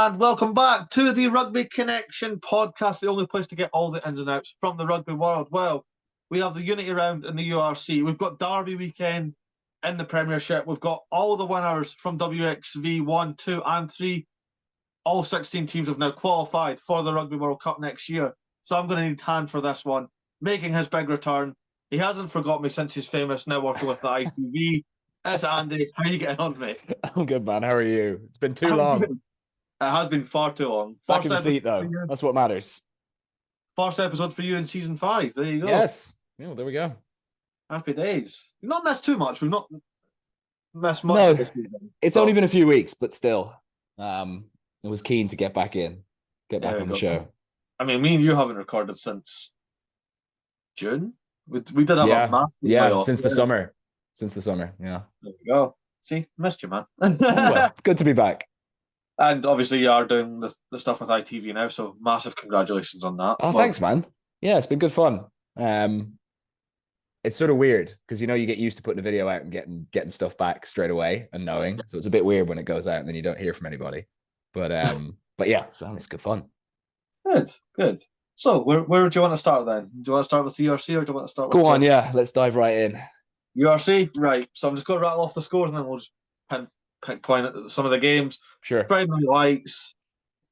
And welcome back to the Rugby Connection podcast, the only place to get all the ins and outs from the rugby world. Well, we have the Unity round in the URC. We've got Derby weekend in the Premiership. We've got all the winners from WXV 1, 2 and 3. All 16 teams have now qualified for the Rugby World Cup next year. So I'm going to need hand for this one. Making his big return. He hasn't forgot me since he's famous, now working with the ITV. It's Andy. How are you getting on, mate? I'm good, man. How are you? It's been too long. Good. It has been far too long. Back in the seat, though. That's what matters. First episode for you in season 5. There you go. Yes. Yeah, well, there we go. Happy days. We've not missed too much. We've not missed much. No, this season, it's only been a few weeks, but still, I was keen to get back on the show. I mean, me and you haven't recorded since June. We did have a massive since the summer. Since the summer, yeah. There we go. See, missed you, man. Well, it's good to be back. And obviously you are doing the stuff with ITV now, so massive congratulations on that. Oh, thanks, man. Yeah, it's been good fun. It's sort of weird because, you get used to putting a video out and getting stuff back straight away and knowing. So it's a bit weird when it goes out and then you don't hear from anybody. But yeah, so it's good fun. Good. So where do you want to start then? Do you want to start with the URC or do you want to start with Go on, yeah. Let's dive right in. URC? Right. So I'm just going to rattle off the scores and then we'll just pick point at some of the games. Sure. Friday Night Lights,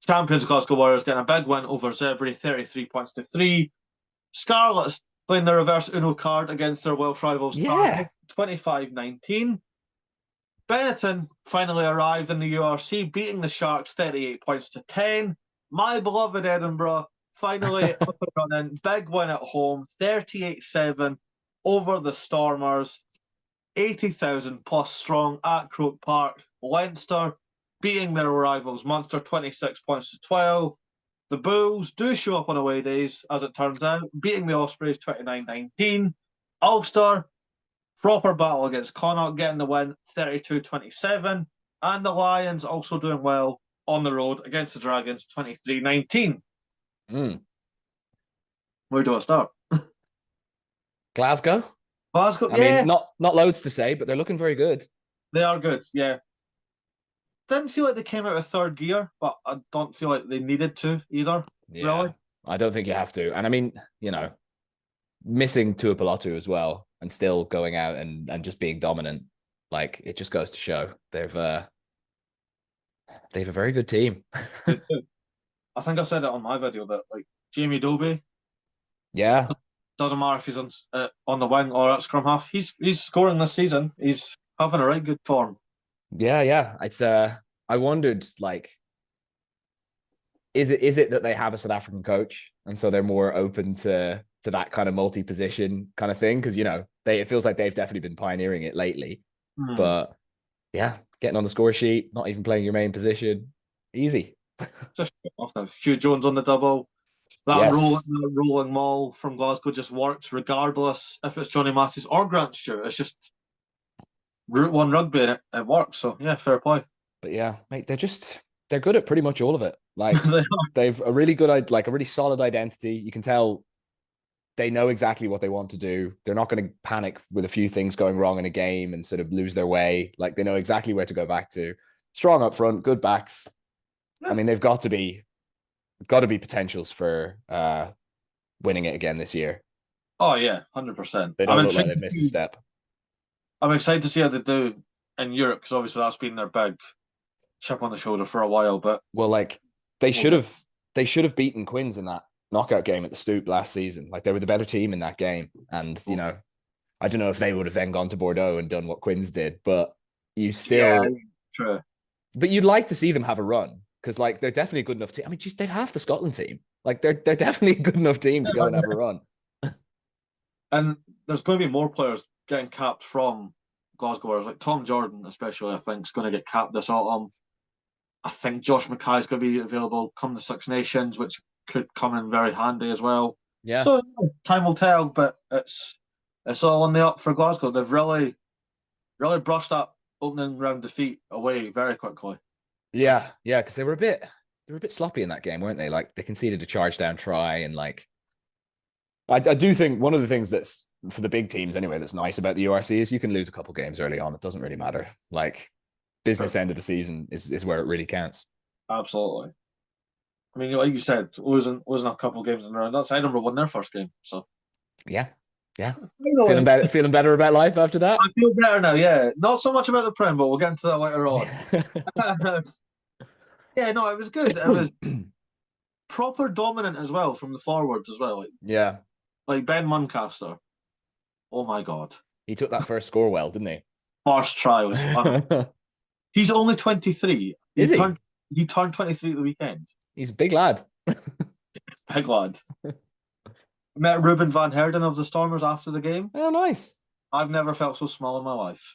champions Glasgow Warriors getting a big win over Zebre, 33 points to 3. Scarlets playing the reverse Uno card against their Welsh rivals, 25-19. Benetton finally arrived in the URC, beating the Sharks 38 points to 10. My beloved Edinburgh finally up and running. Big win at home, 38-7 over the Stormers. 80,000 plus strong at Croke Park. Leinster beating their rivals Munster 26 points to 12. The Bulls do show up on away days, as it turns out, beating the Ospreys 29-19. Ulster, proper battle against Connacht, getting the win 32-27. And the Lions also doing well on the road against the Dragons 23-19. Where do I start? Glasgow, I mean, not loads to say, but they're looking very good. They are good, yeah. Didn't feel like they came out of third gear, but I don't feel like they needed to either. Yeah, really. I don't think you have to. And I mean, missing Tuipulotu as well and still going out and just being dominant, like it just goes to show they've a very good team. I think I said it on my video that like Jamie Dobie. Yeah. Doesn't matter if he's on the wing or at scrum half. He's scoring this season. He's having a right good form. Yeah. It's I wondered, like, is it that they have a South African coach and so they're more open to that kind of multi-position kind of thing? Because it feels like they've definitely been pioneering it lately. But yeah, getting on the score sheet, not even playing your main position, easy. Just off now. Hugh Jones on the double. That rolling maul from Glasgow just works regardless if it's Johnny Matthews or Grant Stewart. It's just Route 1 rugby and it works. So, yeah, fair play. But yeah, mate, they're good at pretty much all of it. Like, they've a really good, like a really solid identity. You can tell they know exactly what they want to do. They're not going to panic with a few things going wrong in a game and sort of lose their way. Like, they know exactly where to go back to. Strong up front, good backs. I mean, they've got to be potentials for winning it again this year. Oh yeah, 100%. They don't look like they've missed a step. I'm excited to see how they do in Europe because obviously that's been their big chip on the shoulder for a while. But like they should have beaten Quins in that knockout game at the Stoop last season. Like they were the better team in that game, and I don't know if they would have then gone to Bordeaux and done what Quins did, but true. But you'd like to see them have a run. Because like they're definitely a good enough team. I mean, geez, they've half the Scotland team. Like they're definitely a good enough team to go and have a run. And there's going to be more players getting capped from Glasgow. Like Tom Jordan, especially, I think, is going to get capped this autumn. I think Josh Mackay is going to be available come the Six Nations, which could come in very handy as well. Yeah. So time will tell, but it's all on the up for Glasgow. They've really really brushed that opening round defeat away very quickly. Yeah, because they were a bit sloppy in that game, weren't they? Like they conceded a charge down try, and like I do think one of the things that's for the big teams anyway that's nice about the URC is you can lose a couple games early on. It doesn't really matter. Like business end of the season is where it really counts. Absolutely. I mean, like you said, losing a couple of games in a row. That's Edinburgh won their first game, so Yeah. anyway, Feeling better about life after that. I feel better now. Yeah, not so much about the Prem, but we'll get into that later on. Yeah, no, it was good. It was proper dominant as well from the forwards as well. Yeah, Like Ben Muncaster. Oh my god, he took that first score well, didn't he? first try was He's only 23. Is he? He turned 23 at the weekend. He's a big lad. Big lad. Met Ruben van Herden of the Stormers after the game. Oh, nice. I've never felt so small in my life.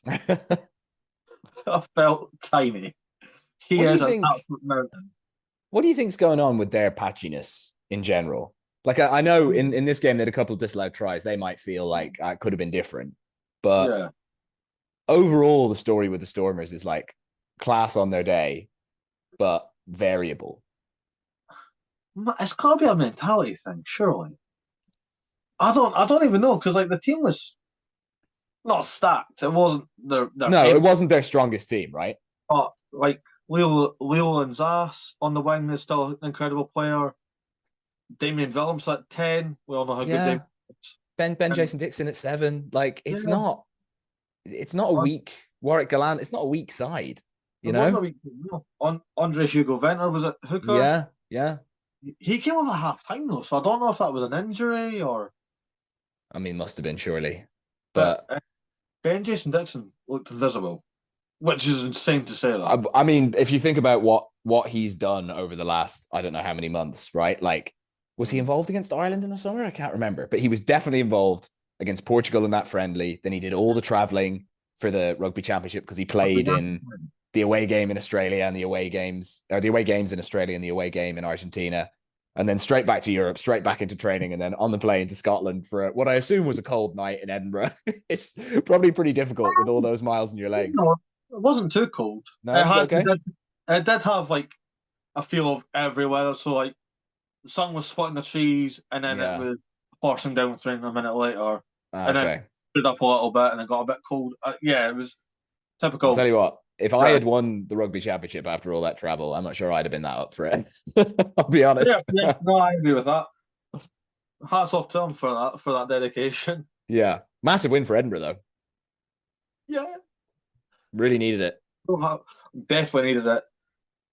I felt tiny. He is an absolute mountain. What do you think's going on with their patchiness in general? Like I know in this game they had a couple of disallowed tries. They might feel like it could have been different, but overall the story with the Stormers is like class on their day, but variable. It's got to be a mentality thing, surely. I don't even know because like the team was not stacked. It wasn't it wasn't their strongest team, right? But like Leo Lanzas on the wing is still an incredible player. Damien Willems at 10. We all know how good Damien is. Ben Jason Dixon at 7. Like it's not a weak Warwick Gallant. It's not a weak side. You know? Andre Hugo Venter was at hooker. Yeah. He came on at half time though, so I don't know if that was an injury or. I mean, must have been surely. But Ben Jason Dixon looked invisible, which is insane to say that. I mean, if you think about what he's done over the last, I don't know how many months, right? Like, was he involved against Ireland in the summer? I can't remember, but he was definitely involved against Portugal in that friendly. Then he did all the traveling for the rugby championship because he played in the away game in Australia and the away games in Australia and the away game in Argentina. And then straight back to Europe, straight back into training, and then on the plane to Scotland for what I assume was a cold night in Edinburgh. It's probably pretty difficult with all those miles in your legs. No, it wasn't too cold. No, it was okay. It did have like a feel of every weather. So like the sun was splitting the trees, and then it was forcing down with rain a minute later, and then stood up a little bit, and it got a bit cold. It was typical. I'll tell you what. If I had won the rugby championship after all that travel, I'm not sure I'd have been that up for it. I'll be honest. Yeah, no, I agree with that. Hats off to him for that dedication. Yeah. Massive win for Edinburgh, though. Yeah. Really needed it. Definitely needed it.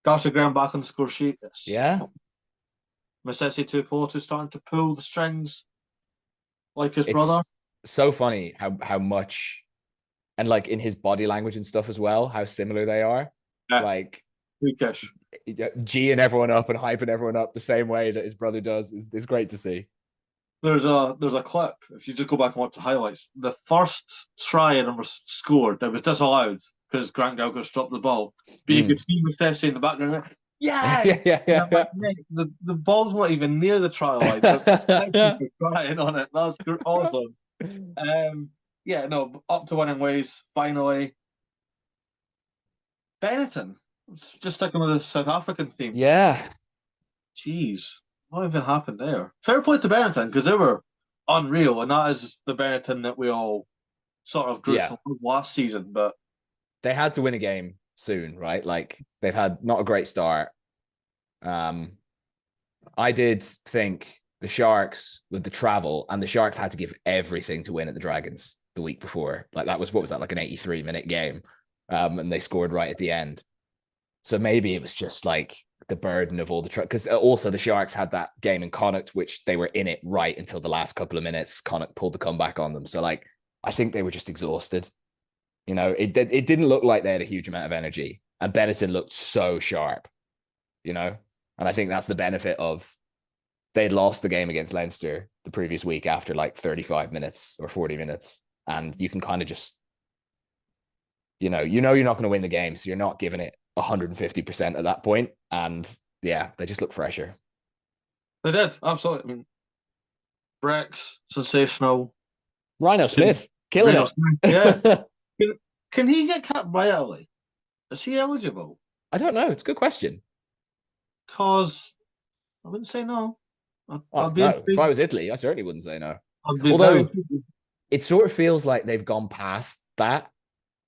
Darcy Graham back on the score sheet. Yeah. Masesi Tuipulotu starting to pull the strings like his brother. So funny how much... And like in his body language and stuff as well, how similar they are. Yeah. Like Weakish. G'ing everyone up and hyping everyone up the same way that his brother does is great to see. There's a clip, if you just go back and watch the highlights. The first try Edinburgh scored, it was disallowed because Grant Gilchrist dropped the ball. But you could see Masesi in the background. Yeah. The ball's not even near the try line. Crying on it. That's awesome. Up to winning ways, finally. Benetton, just sticking with the South African theme. Yeah. Jeez, what even happened there? Fair play to Benetton, because they were unreal, and that is the Benetton that we all sort of grew to last season, but... They had to win a game soon, right? Like, they've had not a great start. I did think the Sharks, with the travel, and the Sharks had to give everything to win at the Dragons the week before. Like that was, what was that, like an 83-minute game? And they scored right at the end. So maybe it was just like the burden of all the because also the Sharks had that game in Connacht, which they were in it right until the last couple of minutes. Connacht pulled the comeback on them. So like I think they were just exhausted. You know, it didn't look like they had a huge amount of energy. And Benetton looked so sharp, you know? And I think that's the benefit of they'd lost the game against Leinster the previous week after like 35 minutes or 40 minutes. And you can kind of just, you know you're not going to win the game. So you're not giving it 150% at that point. And yeah, they just look fresher. They did, absolutely. I mean, Brex, sensational. Rhino Smith, killing it. Yeah. Can he get capped by Italy? Is he eligible? I don't know. It's a good question. Because I wouldn't say no. Oh no, if I was Italy, I certainly wouldn't say no. I'd be very. Although it sort of feels like they've gone past that.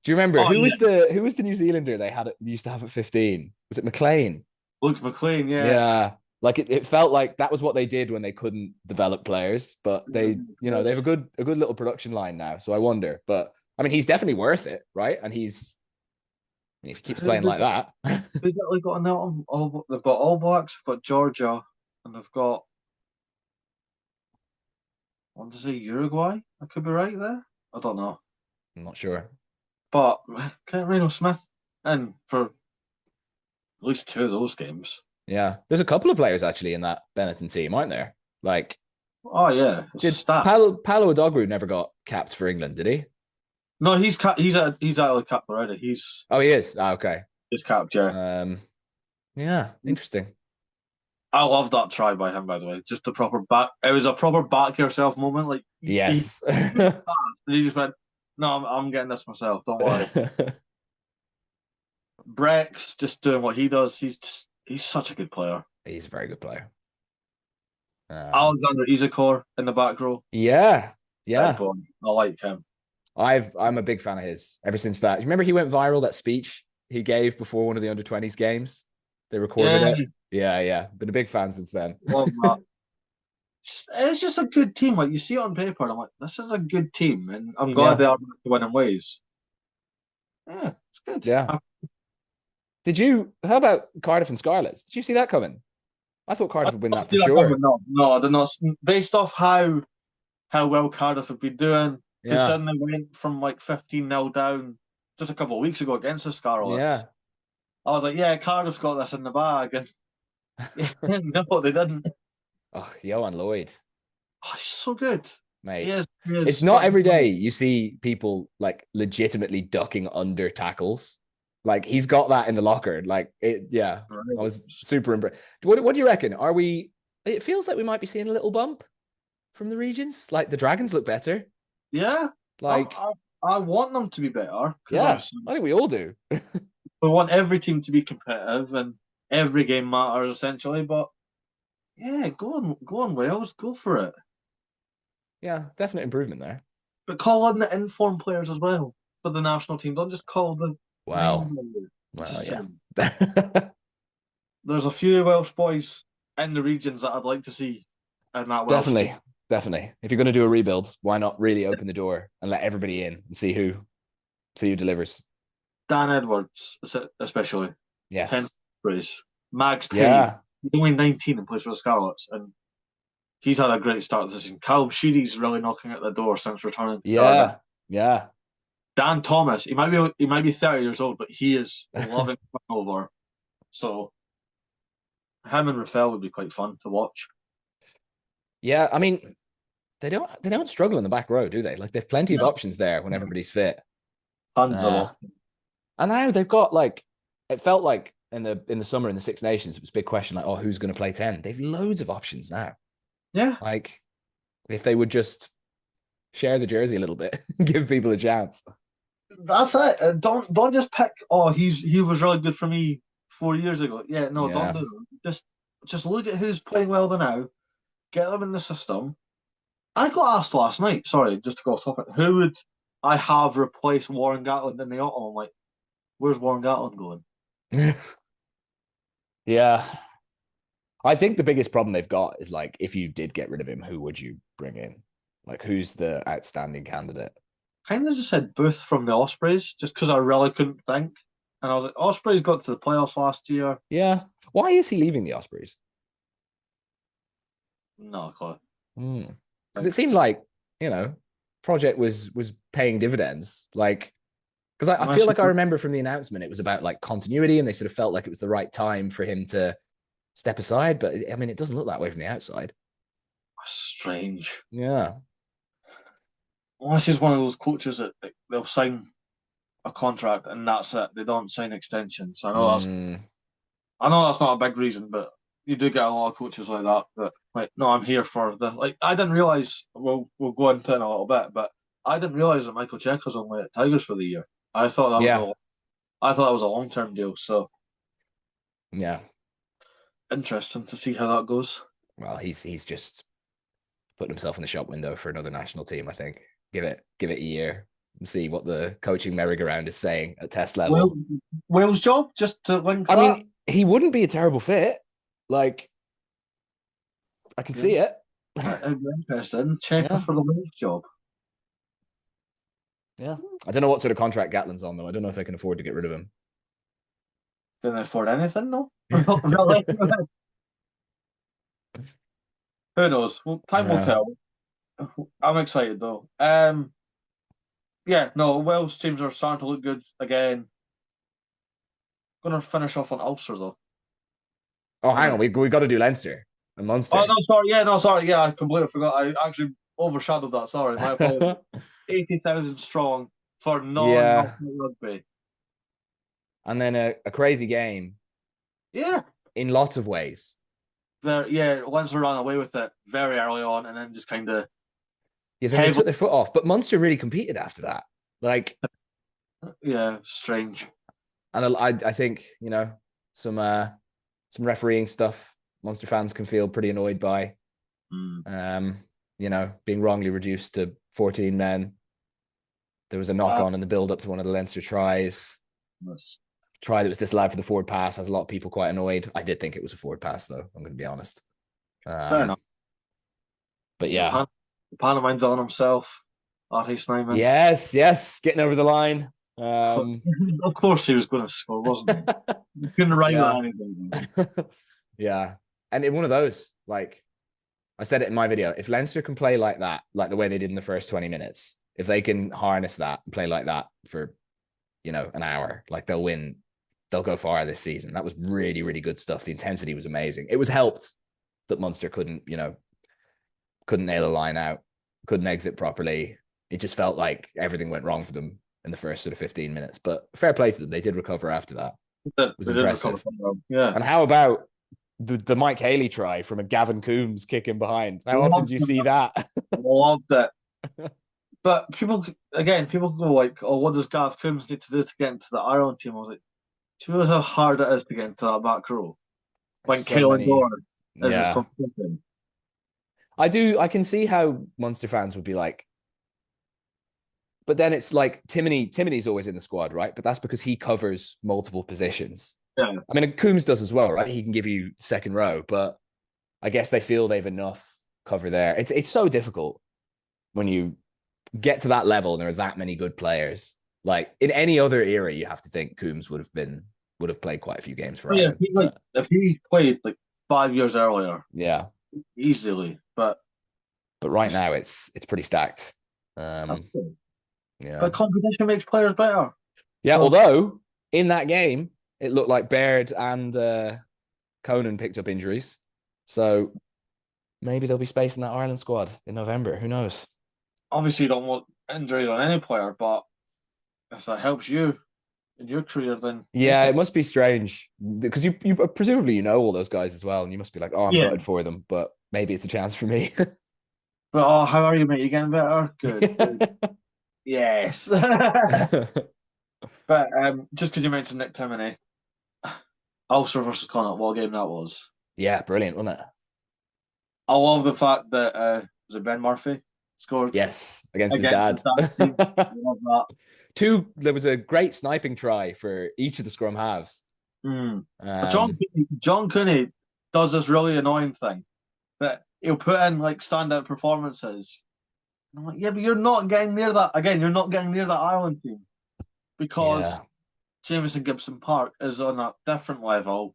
Do you remember Oh yeah, who was the New Zealander they used to have at 15? Was it McLean? Luke McLean. Yeah. Yeah. Like it felt like that was what they did when they couldn't develop players, but they have a good little production line now. So I wonder. But I mean he's definitely worth it, right? And if he keeps Who playing they like got? that. They got on that one? They've got All Blacks, they've got Georgia, and they've got I want to say Uruguay. I could be right there. I don't know. I'm not sure. But Kent Reno Smith in for at least two of those games. Yeah. There's a couple of players actually in that Benetton team, aren't there? Like Oh yeah, it's did stat. Paolo Odogwu never got capped for England, did he? No, he's out of the cap already. Oh, he is. Ah, okay. He's capped, yeah. Yeah, interesting. I love that try by him, by the way. Just the proper back. It was a proper back yourself moment. Like Yes. he just went, "No, I'm getting this myself. Don't worry." Breck's just doing what he does. He's such a good player. He's a very good player. Alexander Isakor in the back row. Yeah, Big yeah. boy. I like him. I'm a big fan of his ever since that. You remember he went viral, that speech he gave before one of the under-20s games? They recorded Yeah, it. Yeah, yeah. Been a big fan since then. love that. It's just a good team. Like you see it on paper, and I'm like, this is a good team, and I'm glad Yeah, they are winning ways. Yeah, it's good. yeah. How about Cardiff and Scarlets? Did you see that coming? I thought I Cardiff would win don't that for see that coming. sure. No, I did not. Based off how well Cardiff have been doing, Yeah, considering they went from like 15-0 down just a couple of weeks ago against the Scarlets. yeah. I was like, yeah, Cardiff's got this in the bag, and yeah, no, they didn't. Oh, Johan Lloyd, Oh, he's so good. He mate. is. He It's is. not every day you see people like legitimately ducking under tackles. Like he's got that in the locker. Like it, yeah. I was super impressed. What do you reckon? Are we? It feels like we might be seeing a little bump from the regions. Like the Dragons look better. Yeah, Like I want them to be better because yeah, obviously I think we all do. we want every team to be competitive and every game matters essentially. But yeah, go on, Wales, go for it. Yeah, definite improvement there. But call on the informed players as well for the national team. Don't just call the Wow. main player. Well, Just yeah. saying. There's a few Welsh boys in the regions that I'd like to see in that Welsh Definitely. team. Definitely. If you're going to do a rebuild, why not really open the door and let everybody in and see who delivers? Dan Edwards, especially. Yes. Brace. Mags Payne. Yeah. He's only 19 and plays for the Scarlets, and he's had a great start to the season. Callum Sheedy's really knocking at the door since returning. Yeah. Yeah. Dan Thomas, he might be 30 years old, but he is loving over. So him and Rafael would be quite fun to watch. Yeah. I mean, they don't struggle in the back row, do they? Like they've plenty of options there when everybody's fit. Tons of them. And now they've got like it felt like in the summer in the Six Nations, it was a big question like, oh, who's going to play 10? They've loads of options now. Yeah. Like if they would just share the jersey a little bit, give people a chance. That's it. Don't just pick. Oh, he was really good for me 4 years ago. Yeah, no, Yeah. don't do that. Just look at who's playing well now. Get them in the system. I got asked last night. Sorry, just to go off topic. Who would I have replaced Warren Gatland in the autumn? I'm like, where's Warren Gatland going? Yeah. I think the biggest problem they've got is like, if you did get rid of him, who would you bring in? Like, who's the outstanding candidate? Kind of just said Booth from the Ospreys, just because I really couldn't think. And I was like, Ospreys got to the playoffs last year. Yeah. Why is he leaving the Ospreys? No clue. Because it seemed like, project was paying dividends. Like, because I feel like I remember from the announcement, it was about like continuity and they sort of felt like it was the right time for him to step aside. But I mean, it doesn't look that way from the outside. Strange. Yeah. Unless he's one of those coaches that they'll sign a contract and that's it. They don't sign extensions. I know that's not a big reason, but you do get a lot of coaches like that. That like, no, I'm here for the like. I didn't realize. We'll go into it in a little bit, but I didn't realize that Michael Check was only at Tigers for the year. I thought that was Yeah. a I thought that was a long-term deal. So Yeah. interesting to see how that goes. Well, he's just putting himself in the shop window for another national team, I think. Give it a year and see what the coaching merry-go-round is saying at test level. Wales job, just to link I that. mean, he wouldn't be a terrible fit. Like, I can see it. It'd be interesting. Checker Yeah. for the Wales job. Yeah. I don't know what sort of contract Gatlin's on, though. I don't know if they can afford to get rid of him. Can they afford anything? No, not really. Who knows? Well, time will tell. I'm excited though. Yeah, no, Wales teams are starting to look good again. Going to finish off on Ulster though. Oh, hang on. We got to do Leinster and Oh Munster. no, sorry. Yeah, no, sorry. Yeah, I completely forgot. I actually overshadowed that. Sorry, my apologies. 80,000 strong for Yeah. non-national rugby. And then a crazy game. Yeah. In lots of ways. Yeah, Leinster ran away with it very early on and then just kind of. Yeah, then they took their foot off. But Munster really competed after that. Like, yeah, strange. And I think, some refereeing stuff Munster fans can feel pretty annoyed by. Being wrongly reduced to 14 men. There was a knock-on in the build-up to one of the Leinster tries. Try that was disallowed for the forward pass has a lot of people quite annoyed. I did think it was a forward pass, though. I'm going to be honest. Fair enough. But yeah. The pantomime's on himself. R.H. Snyman. Yes. Getting over the line. Of course he was going to score, wasn't he? He couldn't write anything. Yeah. And in one of those, like I said it in my video, if Leinster can play like that, like the way they did in the first 20 minutes, if they can harness that and play like that for, an hour, like they'll win. They'll go far this season. That was really, really good stuff. The intensity was amazing. It was helped that Munster couldn't nail a line out, couldn't exit properly. It just felt like everything went wrong for them in the first sort of 15 minutes. But fair play to them. They did recover after that. It was impressive. Yeah. And how about the Mike Haley try from a Gavin Coombs kicking behind? How often do you see that? Loved it. But people go like, oh, what does Gav Coombs need to do to get into the Ireland team? I was like, do you realize how hard it is to get into that back row? When Caelan Doran is his competition. I can see how Munster fans would be like, but then it's like Timoney's always in the squad, right? But that's because he covers multiple positions. Yeah. I mean, Coombs does as well, right? He can give you second row, but I guess they feel they've enough cover there. It's so difficult when you get to that level and there are that many good players. Like in any other era, you have to think Coombs would have played quite a few games for Ireland. If he played like 5 years earlier, yeah, easily. But right now it's pretty stacked. Yeah, but competition makes players better. Yeah, although in that game it looked like Baird and Conan picked up injuries, so maybe there'll be space in that Ireland squad in November. Who knows? Obviously, you don't want injuries on any player, but if that helps you in your career, then yeah, it must be strange because you presumably all those guys as well, and you must be like, oh, I'm gutted for them, but maybe it's a chance for me. But how are you, mate? You getting better? Good. Yes. But just because you mentioned Nick Timoney, Ulster versus Connacht, what a game that was. Yeah, brilliant, wasn't it? I love the fact that was it Ben Murphy scored? Yes, against his dad. I love that. There was a great sniping try for each of the scrum halves. John Cooney does this really annoying thing that he'll put in like standout performances. And I'm like, yeah, but you're not getting near that. Again, you're not getting near that Ireland team because Jamieson Gibson Park is on a different level.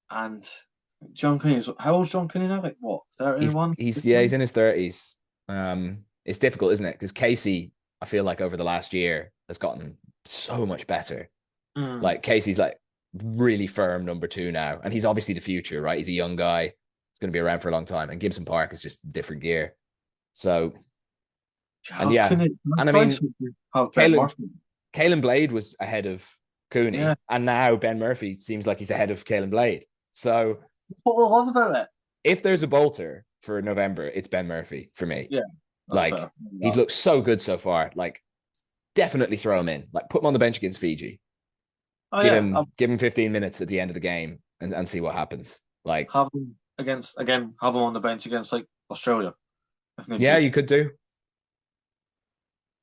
And John Cooney, how old is John Cooney now? Like what, 31? He's in his 30s. It's difficult, isn't it? Because Casey, I feel like over the last year has gotten so much better. Like Casey's like really firm number 2 now, and he's obviously the future, right? He's a young guy. He's going to be around for a long time, and Gibson Park is just different gear. So, and I mean, Caelan Blade was ahead of Cooney, and now Ben Murphy seems like he's ahead of Caelan Blade. So, what I love about it, if there's a bolter for November, it's Ben Murphy for me. Yeah, like he's looked so good so far. Like definitely throw him in. Like put him on the bench against Fiji. Oh Give him 15 minutes at the end of the game and see what happens. Like have him have him on the bench against like Australia. If need yeah, be. you could do.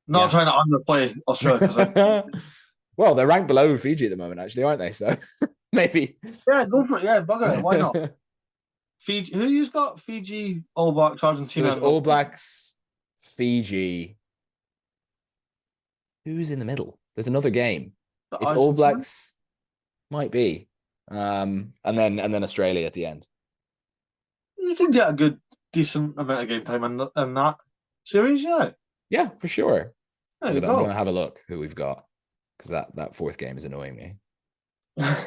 Not trying to underplay Australia because well, they're ranked below Fiji at the moment, actually, aren't they? So maybe. yeah, go for it. Yeah, bugger it. Why not? Fiji. Who you've got? Fiji, All Blacks, Argentina. So it's All Blacks, Fiji. Who's in the middle? There's another game. It's All Blacks, might be, and then Australia at the end. You can get a good, decent amount of game time in that series, yeah. Yeah, for sure. There you I'm go. gonna have a look who we've got because that fourth game is annoying me.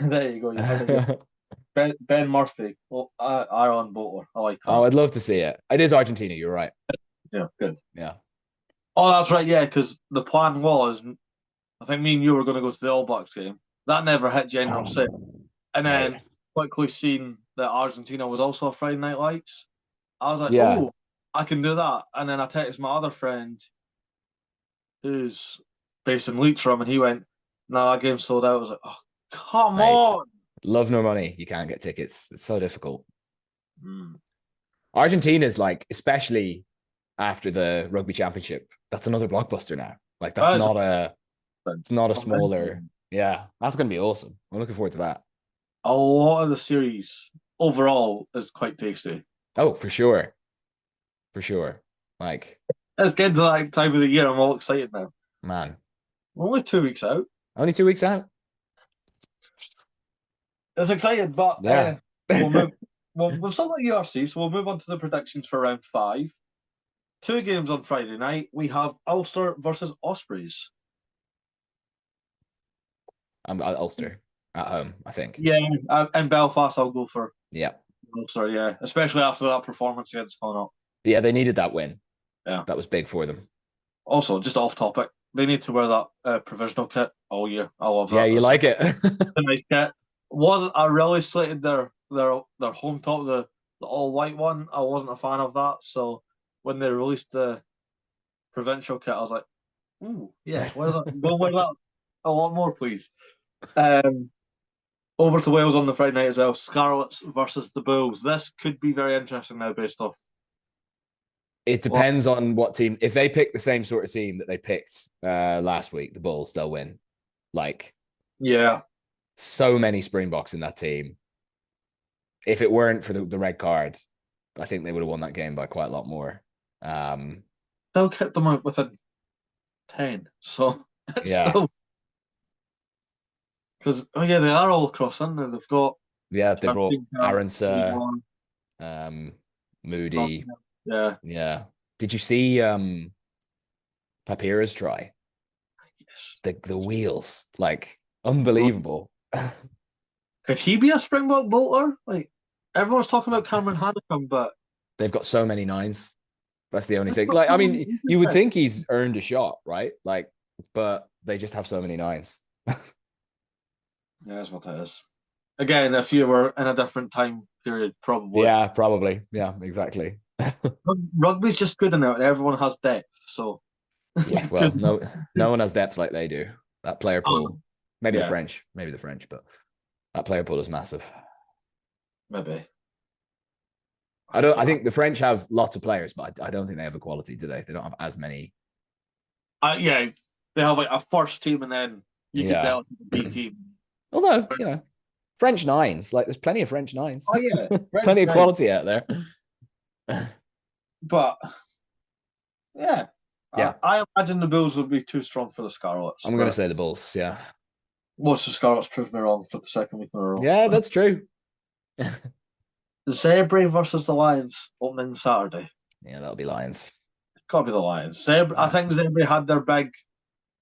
There you go. You had it. Ben Murphy, Ireland voter. I like that. Oh, I'd love to see it. It is Argentina. You're right. Yeah, good. Yeah. Oh, that's right. Yeah, because the plan was, I think me and you were going to go to the All Blacks game. That never hit general set, and then Right. quickly seeing that Argentina was also a Friday Night Lights, I was like, Yeah. oh, I can do that. And then I texted my other friend, who's based in Leitrim, and he went, "No, that game's sold out." I was like, "Oh, come Right. on!" Love no money. You can't get tickets. It's so difficult. Mm. Argentina's like, especially after the rugby championship, that's another blockbuster now. Like that's it's not a smaller. Yeah, that's gonna be awesome. I'm looking forward to that. A lot of the series overall is quite tasty. Oh, for sure. For sure. Like It's getting to that time of the year. I'm all excited now. man. We're only 2 weeks out. Only 2 weeks out. It's exciting, but Yeah. we'll move. We've still got URC, so we'll move on to the predictions for round 5. 2 games on Friday night. We have Ulster versus Ospreys. Ulster at home, I think. Yeah, in Belfast, I'll go for Yeah. Ulster, yeah. Especially after that performance against Connacht. Yeah, they needed that win. Yeah. That was big for them. Also, just off topic, they need to wear that provisional kit all year. I love that. Yeah, you like it. A nice kit. I really slated their home top, the all white one. I wasn't a fan of that. So when they released the provincial kit, I was like, ooh, yeah, wear that. Go wear that a lot more, please. Over to Wales on the Friday night as well. Scarlets versus the Bulls. This could be very interesting now, based off. It depends on what team. If they pick the same sort of team that they picked last week, the Bulls, they'll win. Like, yeah, so many Springboks in that team. If it weren't for the red card, I think they would have won that game by quite a lot more. They'll keep them out within 10. So yeah, because they are all across, aren't they? They brought Aronsa, Moody. Yeah. Did you see Papira's try? Yes. The wheels, like unbelievable. Could he be a Springbok bolter? Like everyone's talking about Cameron Haddicombe, but they've got so many nines. That's the only thing. Like, I mean, you would think he's earned a shot, right? Like, but they just have so many nines. Yeah, that's what that is. Again, if you were in a different time period, probably. Yeah, probably. Yeah, exactly. Rugby's just good enough, and everyone has depth. So, yeah, well, no one has depth like they do. That player pool, maybe the French, but that player pool is massive. Maybe. I think the French have lots of players, but I don't think they have the quality, do they? They don't have as many. Yeah, they have like a first team, and then you get down to the B team. Although, French nines, like there's plenty of French nines. Oh yeah, plenty of quality out there. But yeah. I imagine the Bulls would be too strong for the Scarlets. I'm going to say the Bulls. Yeah. What's the Scarlets proved me wrong for the second week in a row? Yeah, that's true. Zebra versus the Lions opening Saturday. Yeah, that'll be Lions. It's got to be the Lions. I think Zebra had their big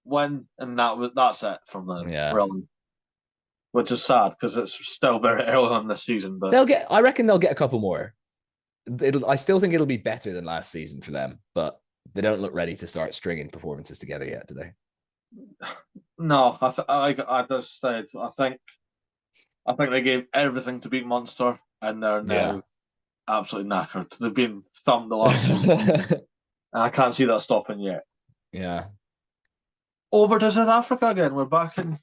win, and that's it from them. Yeah. Really. Which is sad because it's still very early on this season. But I reckon they'll get a couple more. I still think it'll be better than last season for them, but they don't look ready to start stringing performances together yet, do they? No, I just said I think they gave everything to beat Munster, and they're now absolutely knackered. They've been thumped the last season, and I can't see that stopping yet. Yeah. Over to South Africa again. We're back in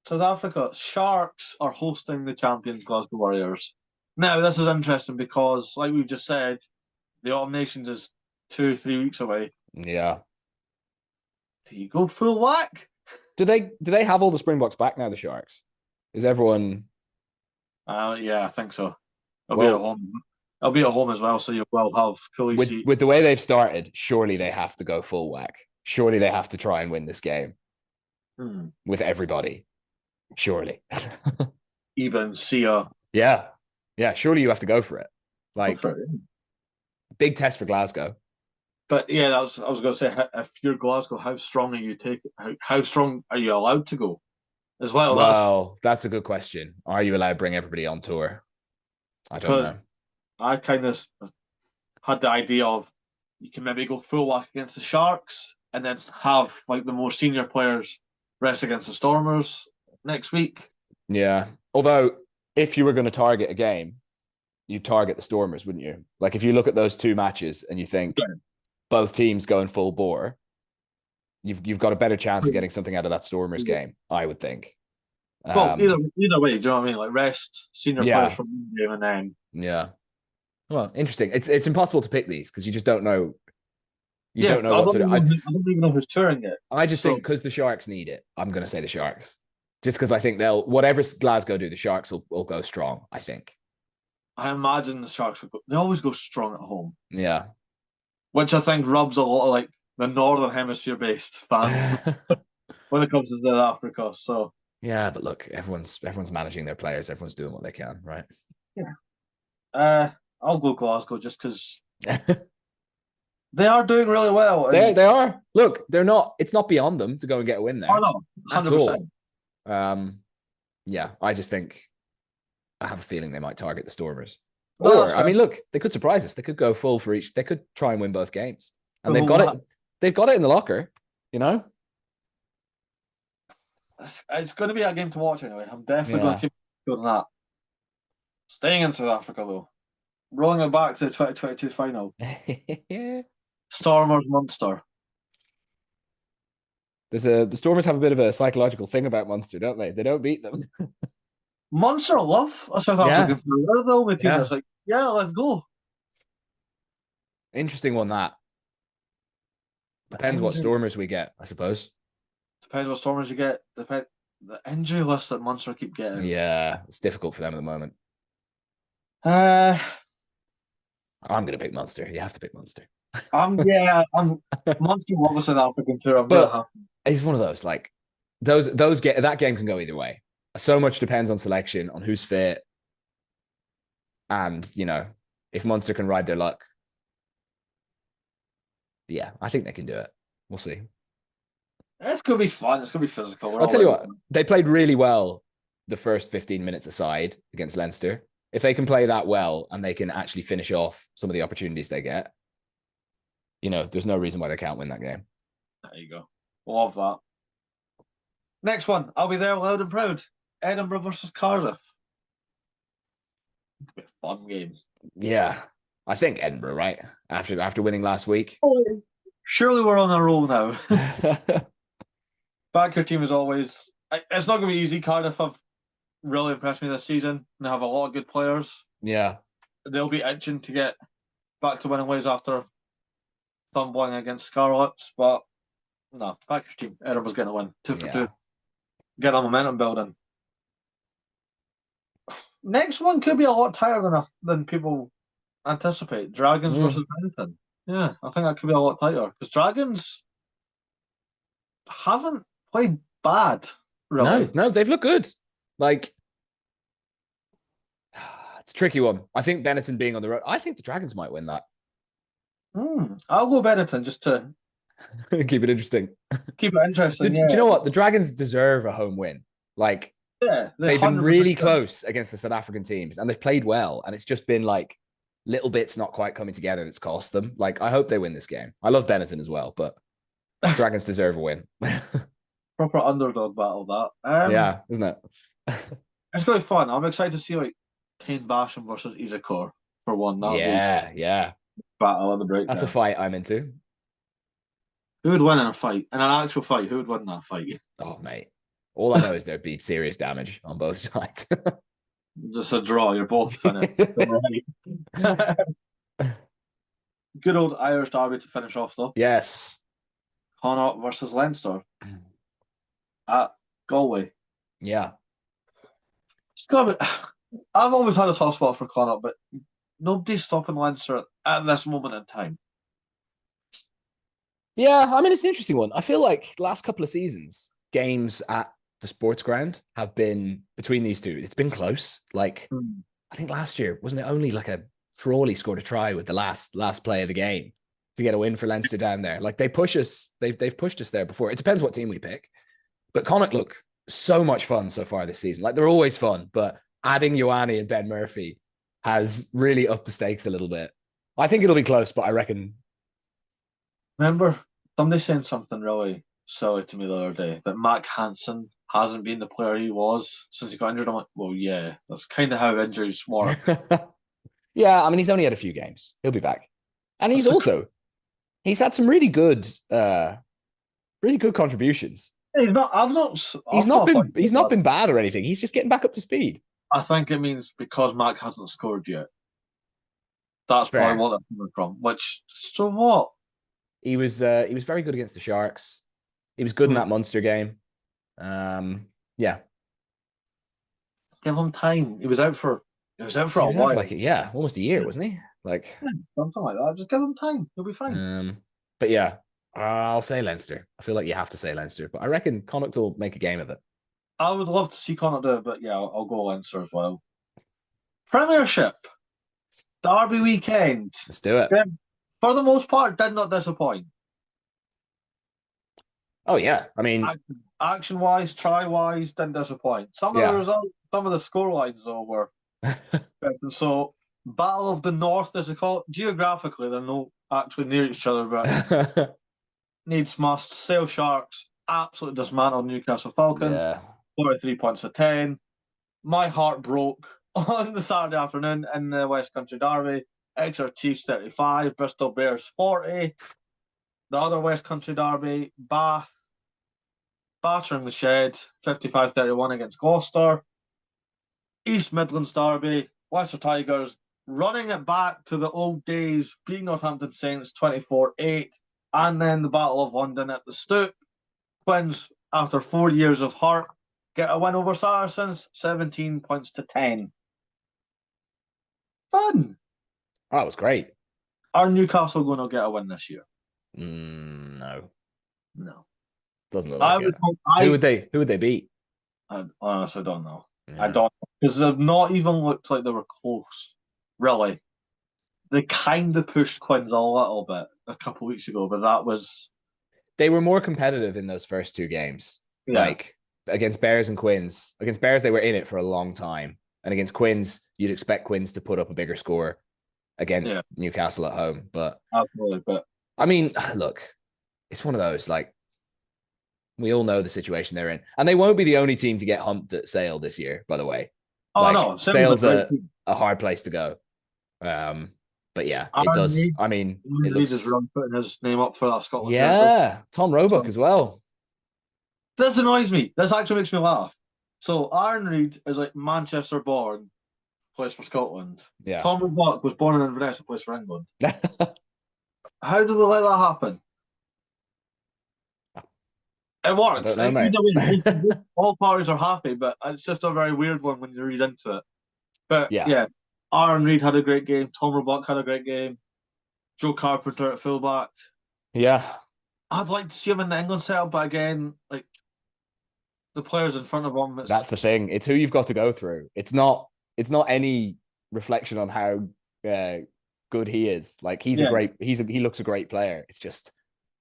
South Africa. Sharks are hosting the champions Glasgow Warriors. Now, this is interesting because, like we've just said, the Autumn Nations is 2-3 weeks away. Yeah. Do you go full whack? Do they have all the Springboks back now, the Sharks? Is everyone... Yeah, I think so. I'll be at home. I'll be at home as well, so you will have coolie seats. With the way they've started, surely they have to go full whack. Surely they have to try and win this game with everybody. Surely. Even Sia. Yeah. Surely you have to go for it. Like, for it. Big test for Glasgow. But yeah, I was going to say, if you're Glasgow, how strong are you how strong are you allowed to go as well? Well, that's a good question. Are you allowed to bring everybody on tour? I don't know. I kind of had the idea of you can maybe go full whack against the Sharks and then have like the more senior players rest against the Stormers next week. Yeah. Although, if you were going to target a game, you'd target the Stormers, wouldn't you? Like, if you look at those two matches and you think both teams going full bore, you've got a better chance of getting something out of that Stormers game, I would think. Well, either way, do you know what I mean? Like, rest senior players from one game and then... Yeah. Well, interesting. It's impossible to pick these because you just don't know. You don't know what sort of... I don't even know who's touring it. I just think because the Sharks need it, I'm going to say the Sharks. Just because I think whatever Glasgow do, the Sharks will go strong, I think. I imagine the Sharks they always go strong at home. Yeah. Which I think rubs a lot of like the Northern Hemisphere based fans when it comes to South Africa. So yeah, but look, everyone's managing their players, everyone's doing what they can, right? Yeah. I'll go Glasgow just because they are doing really well. They are. Look, they're not. It's not beyond them to go and get a win there. Oh no, 100%. Yeah, I just think I have a feeling they might target the Stormers. Or I mean, look, they could surprise us. They could go full for each. They could try and win both games, and they've got it. They've got it in the locker. You know, it's going to be a game to watch anyway. I'm definitely going to keep doing that. Staying in South Africa though, rolling it back to the 2022 final. Stormers Munster. The Stormers have a bit of a psychological thing about Munster, don't they? They don't beat them. Munster love a South African player. They're the only team that's like, let's go. Interesting one, that. Depends what Stormers we get, I suppose. Depends what Stormers you get. The injury list that Munster keep getting. Yeah, it's difficult for them at the moment. I'm going to pick Munster. You have to pick Munster. Munster love a South African player. But it's one of those, like, that game can go either way. So much depends on selection, on who's fit. And, you know, if Munster can ride their luck. Yeah, I think they can do it. We'll see. It's going to be fun. It's going to be physical. I'll tell you what, they played really well the first 15 minutes aside against Leinster. If they can play that well and they can actually finish off some of the opportunities they get, you know, there's no reason why they can't win that game. There you go. Love that. Next one. I'll be there loud and proud. Edinburgh versus Cardiff. It'll be a fun game. Yeah. I think Edinburgh, right? After winning last week. Oh, surely we're on a roll now. Back your team as always. It's not going to be easy. Cardiff have really impressed me this season. And they have a lot of good players. Yeah. They'll be itching to get back to winning ways after tumbling against Scarlets. But no, back your team. Edinburgh's getting a win. 2 for 2. Get a momentum building. Next one could be a lot tighter than people anticipate. Dragons versus Benetton. Yeah, I think that could be a lot tighter because Dragons haven't played bad, really. No, they've looked good. Like, it's a tricky one. I think Benetton being on the road, I think the Dragons might win that. I'll go Benetton just to keep it interesting. Keep it interesting. Do you know what? The Dragons deserve a home win. Like, they've been really close against the South African teams and they've played well. And it's just been like little bits not quite coming together that's cost them. Like, I hope they win this game. I love Benetton as well, but Dragons deserve a win. Proper underdog battle, that. Yeah, isn't it? It's going to be fun. I'm excited to see like Tain Basham versus Isakor for one. Yeah. Battle on the break. That's a fight I'm into. Who would win in a fight? In an actual fight, who would win that fight? Oh, mate. All I know is there'd be serious damage on both sides. Just a draw. You're both finished. Good old Irish derby to finish off, though. Yes. Connacht versus Leinster at Galway. Yeah. I've always had a soft spot for Connacht, but nobody's stopping Leinster at this moment in time. Yeah, I mean, it's an interesting one. I feel like the last couple of seasons, games at the sports ground have been between these two. It's been close. Like, I think last year, wasn't it only like a Frawley scored a try with the last play of the game to get a win for Leinster down there? Like, they push us. They've pushed us there before. It depends what team we pick. But Connacht look so much fun so far this season. Like, they're always fun, but adding Ioane and Ben Murphy has really upped the stakes a little bit. I think it'll be close, but I reckon. Remember, somebody saying something really silly to me the other day that Mac Hansen hasn't been the player he was since he got injured. I'm like, well, yeah, that's kind of how injuries work. Yeah, I mean, he's only had a few games. He'll be back, and he's had some really good contributions. He's not been bad or anything. He's just getting back up to speed. I think it means because Mac hasn't scored yet. That's Fair. Probably what that's coming from. Which, so what? He was very good against the Sharks. He was good in that Munster game. Yeah. Give him time. He was out for a while. Almost a year, wasn't he? Like something like that. Just give him time. He'll be fine. But yeah, I'll say Leinster. I feel like you have to say Leinster, but I reckon Connacht will make a game of it. I would love to see Connacht do it, but yeah, I'll go Leinster as well. Premiership. Derby weekend. Let's do it. For the most part, did not disappoint. Oh yeah, I mean, action-wise, try-wise, didn't disappoint. Some of the results, some of the scorelines though were. So, Battle of the North, as they call it. Geographically, they're not actually near each other, but needs must. Sale Sharks absolutely dismantled Newcastle Falcons. 43 points to 10. My heart broke on the Saturday afternoon in the West Country Derby. Exeter Chiefs 35, Bristol Bears 40. The other West Country Derby, Bath battering the Shed 55-31 against Gloucester. East Midlands Derby, Leicester Tigers running it back to the old days, beating Northampton Saints 24-8. And then the Battle of London at the Stoop. Quins, after 4 years of heart, get a win over Saracens, 17 points to 10. Fun. That was great. Are Newcastle going to get a win this year? No. Doesn't look like it. Who would they beat? I honestly don't know. Yeah. I don't, because they've not even looked like they were close. Really, they kind of pushed Quins a little bit a couple of weeks ago, but they were more competitive in those first two games. Yeah. Like against Bears and Quins. Against Bears, they were in it for a long time, and against Quins, you'd expect Quins to put up a bigger score against Newcastle at home. But absolutely, but I mean, look, it's one of those, like, we all know the situation they're in. And they won't be the only team to get humped at Sale this year, by the way. Oh, no. Sale's a hard place to go. But yeah, it does. I mean, it looks... is putting his name up for that Scotland. Yeah, Tom Roebuck as well. This annoys me. This actually makes me laugh. So Aaron Reid is like Manchester born, plays for Scotland. Yeah. Tom Roebuck was born in Inverness, plays for England. How do we let that happen? It works. All parties are happy, but it's just a very weird one when you read into it. But yeah, Aaron Reid had a great game. Tom Roebuck had a great game. Joe Carpenter at fullback. Yeah. I'd like to see him in the England setup, but again, like the players in front of him. That's the thing. It's who you've got to go through. It's not any reflection on how good he is. Like he looks a great player. It's just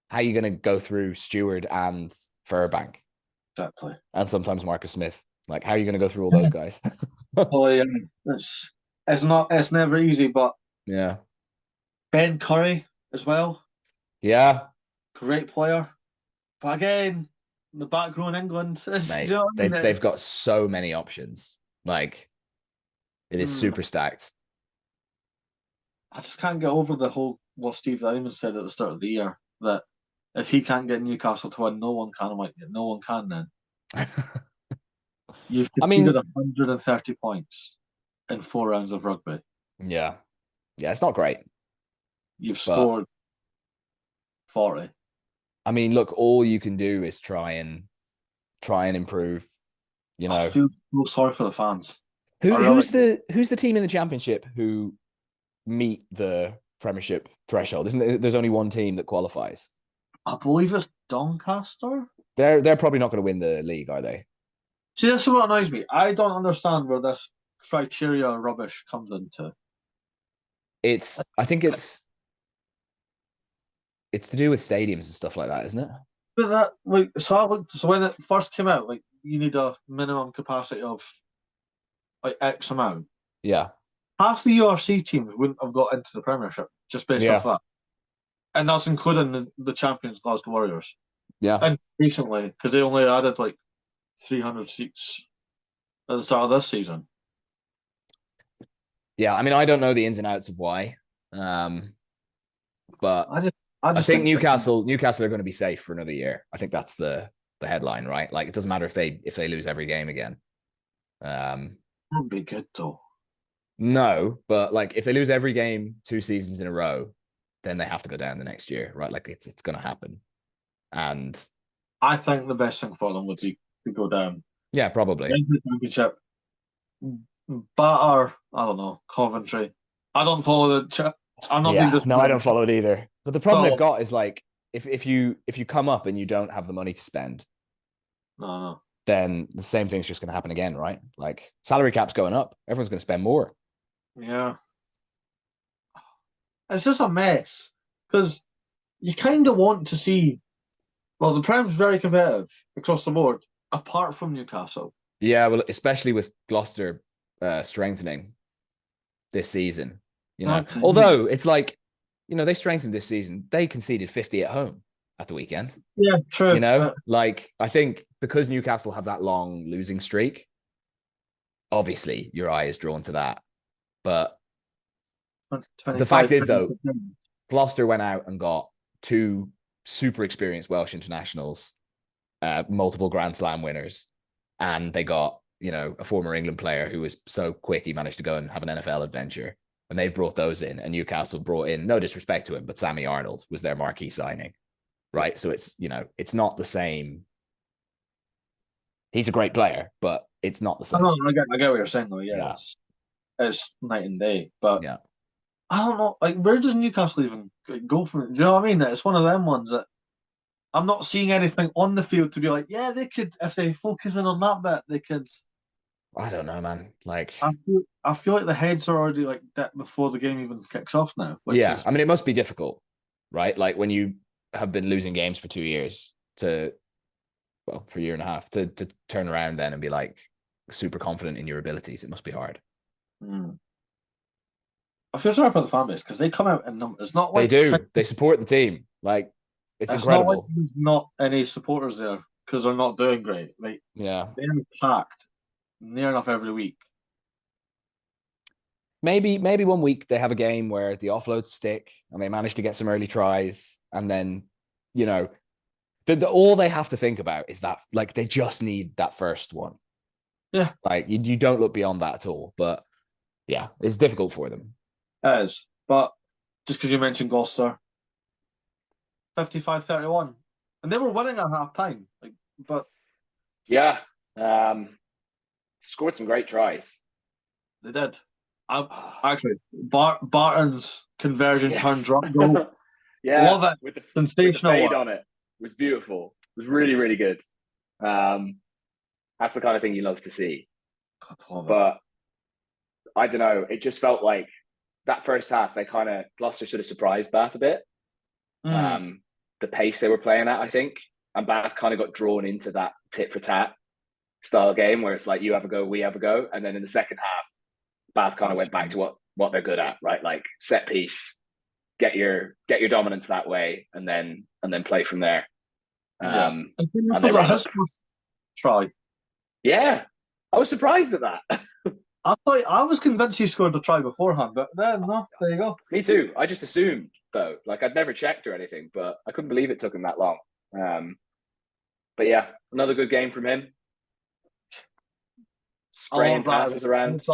how you're going to go through Stewart and Furbank. Exactly. And sometimes Marcus Smith. Like, how are you going to go through all those guys? Well, yeah, it's never easy, but yeah. Ben Curry as well. Yeah. Great player. But again, the back row in England, mate, they've got so many options. Like, it is super stacked. I just can't get over the whole what Steve Lyman said at the start of the year, that if he can't get Newcastle to win, no one can. I'm like, no one can then. You've conceded 130 points in 4 rounds of rugby. Yeah, it's not great. You've scored 40. I mean, look, all you can do is try and improve. You know, I feel so sorry for the fans. Who's the team in the championship who meet the Premiership threshold? There's only one team that qualifies? I believe it's Doncaster. They're probably not going to win the league, are they? See, this is what annoys me. I don't understand where this criteria rubbish comes into. I think it's to do with stadiums and stuff like that, isn't it? But so when it first came out, like you need a minimum capacity of like X amount. Yeah. Half the URC teams wouldn't have got into the Premiership just based off that. And that's including the champions, Glasgow Warriors. Yeah. And recently, because they only added like 300 seats at the start of this season. Yeah, I mean, I don't know the ins and outs of why, but I think Newcastle are going to be safe for another year. I think that's the headline, right? Like, it doesn't matter if they lose every game again. That'd be good though. No, but like if they lose every game 2 seasons in a row, then they have to go down the next year, right? Like it's going to happen. And I think the best thing for them would be to go down. Yeah, probably. Championship. Batter, I don't know, Coventry. I don't follow the. I'm not being no, I don't follow it either. But the problem they've got is like if you come up and you don't have the money to spend, no, then the same thing's just going to happen again, right? Like salary cap's going up, everyone's going to spend more. Yeah, it's just a mess because you kind of want to see. Well, the Prem's very competitive across the board, apart from Newcastle. Yeah, well, especially with Gloucester strengthening this season, although it's like, they strengthened this season. They conceded 50 at home at the weekend. Yeah, true. Like I think because Newcastle have that long losing streak, obviously your eye is drawn to that. But the fact is, though, Gloucester went out and got 2 super experienced Welsh internationals, multiple Grand Slam winners, and they got, a former England player who was so quick he managed to go and have an NFL adventure. And they've brought those in, and Newcastle brought in, no disrespect to him, but Sammy Arnold was their marquee signing, right? So it's, it's not the same. He's a great player, but it's not the same. I get what you're saying, though. Yeah. It's night and day. But yeah, I don't know. Like, where does Newcastle even go from it? Do you know what I mean? It's one of them ones that I'm not seeing anything on the field to be like, yeah, they could, if they focus in on that bit, they could. I don't know, man. Like, I feel like the heads are already like that before the game even kicks off now. I mean, it must be difficult, right? Like when you have been losing games for 2 years for a year and a half to turn around then and be like super confident in your abilities. It must be hard. I feel sorry for the fan base because they come out in numbers. Not like they do. They support the team. Like it's incredible. Not like there's not any supporters there because they're not doing great. Like they're packed near enough every week. Maybe 1 week they have a game where the offloads stick and they manage to get some early tries, and then all they have to think about is that like they just need that first one. Yeah, like you don't look beyond that at all. But yeah, it's difficult for them. It is, but just because you mentioned Gloucester, 55-31, and they were winning at half time. Scored some great tries. They did. Actually, Barton's conversion turn drop goal. Love it. With the fade on it was beautiful. It was really, really good. That's the kind of thing you love to see. But I don't know. It just felt like that first half, Gloucester sort of surprised Bath a bit. The pace they were playing at, I think, and Bath kind of got drawn into that tit for tat style game where it's like you have a go, we have a go, and then in the second half, Bath kind of went back to what they're good at, right? Like set piece, get your dominance that way, and then play from there. I think this was his first try. Yeah, I was surprised at that. I was convinced he scored the try beforehand, but then no, there you go. Me too. I just assumed though. Like, I'd never checked or anything, but I couldn't believe it took him that long. But yeah, another good game from him. Spraying passes around.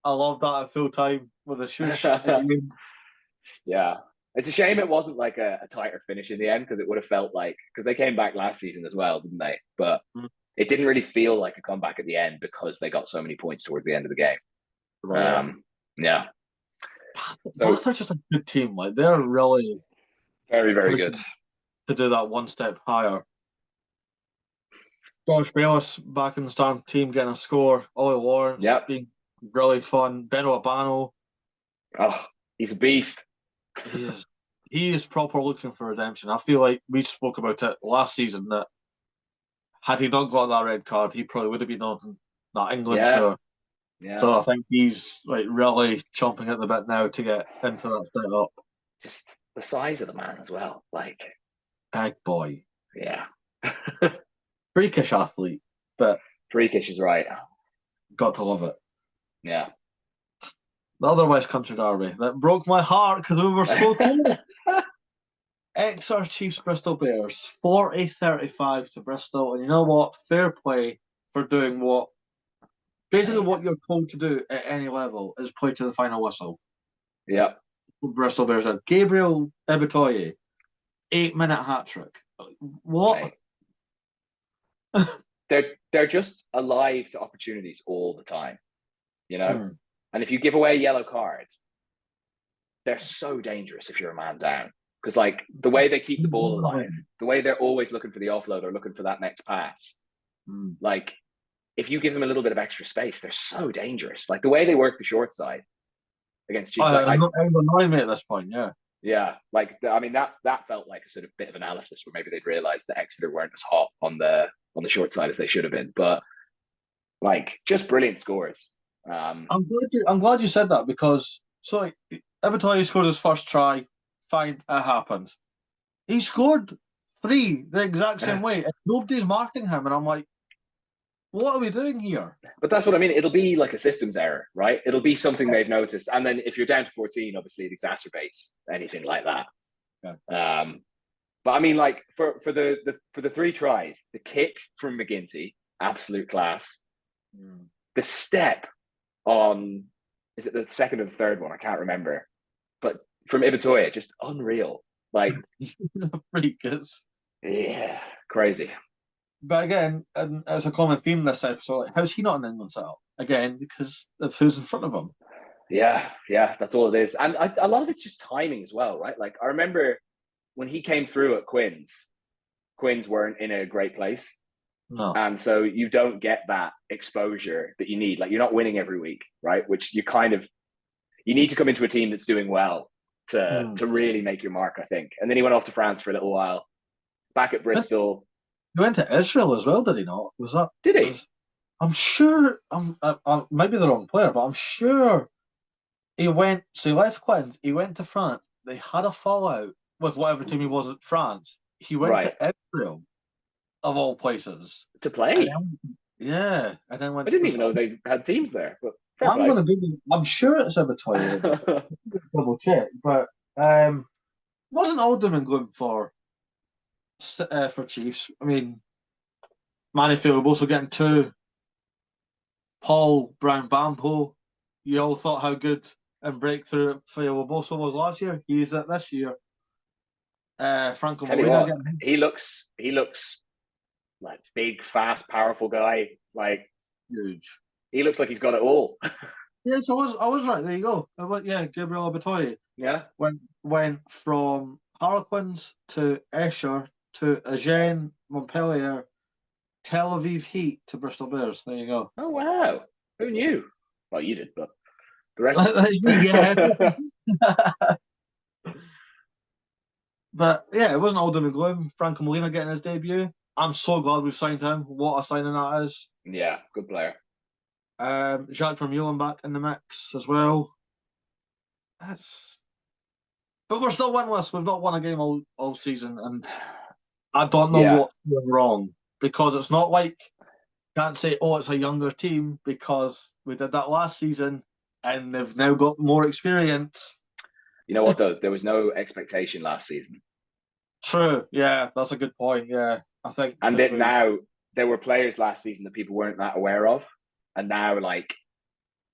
I love that at full time with a shush. Yeah. It's a shame it wasn't like a tighter finish in the end, because it would have felt like, because they came back last season as well, didn't they? But it didn't really feel like a comeback at the end because they got so many points towards the end of the game. Yeah. Bath are just a good team. Like, they're really very, very good to do that one step higher. Josh Bayless back in the starting team getting a score. Ollie Lawrence being really fun. Beno Abano. Oh, he's a beast. He is proper looking for redemption. I feel like we spoke about it last season that had he not got that red card, he probably would have been on that England tour. Yeah. So I think he's like really chomping at the bit now to get into that set up. Just the size of the man as well. Like, big boy. Yeah. Freakish athlete, but freakish is right. Got to love it. Yeah. The other West Country derby that broke my heart because we were so close. Exeter Chiefs Bristol Bears 40-35 to Bristol, and you know what? Fair play for doing what you're told to do at any level is play to the final whistle. Yeah. Bristol Bears had Gabriel Ebitoye, 8-minute hat trick. What? They're just alive to opportunities all the time, you know. And if you give away yellow cards, they're so dangerous if you're a man down. Because like the way they keep the ball alive, the way they're always looking for the offload or looking for that next pass, like if you give them a little bit of extra space, they're so dangerous. Like the way they work the short side against Chiefs. I'm annoying me at this point, yeah. Yeah, like I mean that felt like a sort of bit of analysis where maybe they'd realised that Exeter weren't as hot on the short side as they should have been, but like just brilliant scores. I'm glad you said that because Ebitoye scored his first try. Fine, it happened. He scored 3 the exact same way, and nobody's marking him. And I'm like, what are we doing here? But that's what I mean. It'll be like a systems error, right? It'll be something they've noticed, and then if you're down to 14, obviously it exacerbates anything like that. Yeah. But I mean, like for the 3 tries, the kick from McGinty, absolute class. The step on, is it the second or the third one? I can't remember. But from Ibitoye, just unreal. Like, pretty good. Yeah, crazy. But again, and as a common theme this episode, like, how's he not an England setup? Again, because of who's in front of him. Yeah, that's all it is. And a lot of it's just timing as well, right? Like, I remember when he came through at Quins weren't in a great place. No. And so you don't get that exposure that you need. Like, you're not winning every week, right? Which you need to come into a team that's doing well to really make your mark, I think. And then he went off to France for a little while, back at Bristol. He went to Israel as well, did he not? Was that? Did he? I'm sure. I might be the wrong player, but I'm sure he went. So he left Quins. He went to France. They had a fallout with whatever team he was at France. He went to Israel, of all places, to play. And then went. I didn't even know they had teams there. But I'm sure it's Ebitoye. Double check, but wasn't all doom and gloom for Chiefs. I mean, Manny Field getting 2. Paul Brown Bampo. You all thought how good and breakthrough Field was last year. He's at this year. Franco Molina. He looks like big, fast, powerful guy. Like huge. He looks like he's got it all. Yes, I was right. There you go. Gabriel Ebitoye. Yeah. Went from Harlequins to Escher to Agen, Montpellier, Tel Aviv Heat to Bristol Bears. There you go. Oh, wow. Who knew? Well, you did, but the rest... Yeah. But, yeah, it wasn't all doom and gloom. Franco Molina getting his debut. I'm so glad we've signed him. What a signing that is. Yeah, good player. Jacques Vermeulen back in the mix as well. But we're still winless. We've not won a game all season, and I don't know what's going wrong, because it's not like can't say, it's a younger team, because we did that last season and they've now got more experience. You know what though? There was no expectation last season. True. Yeah, that's a good point. Yeah, I think. And then now there were players last season that people weren't that aware of, and now like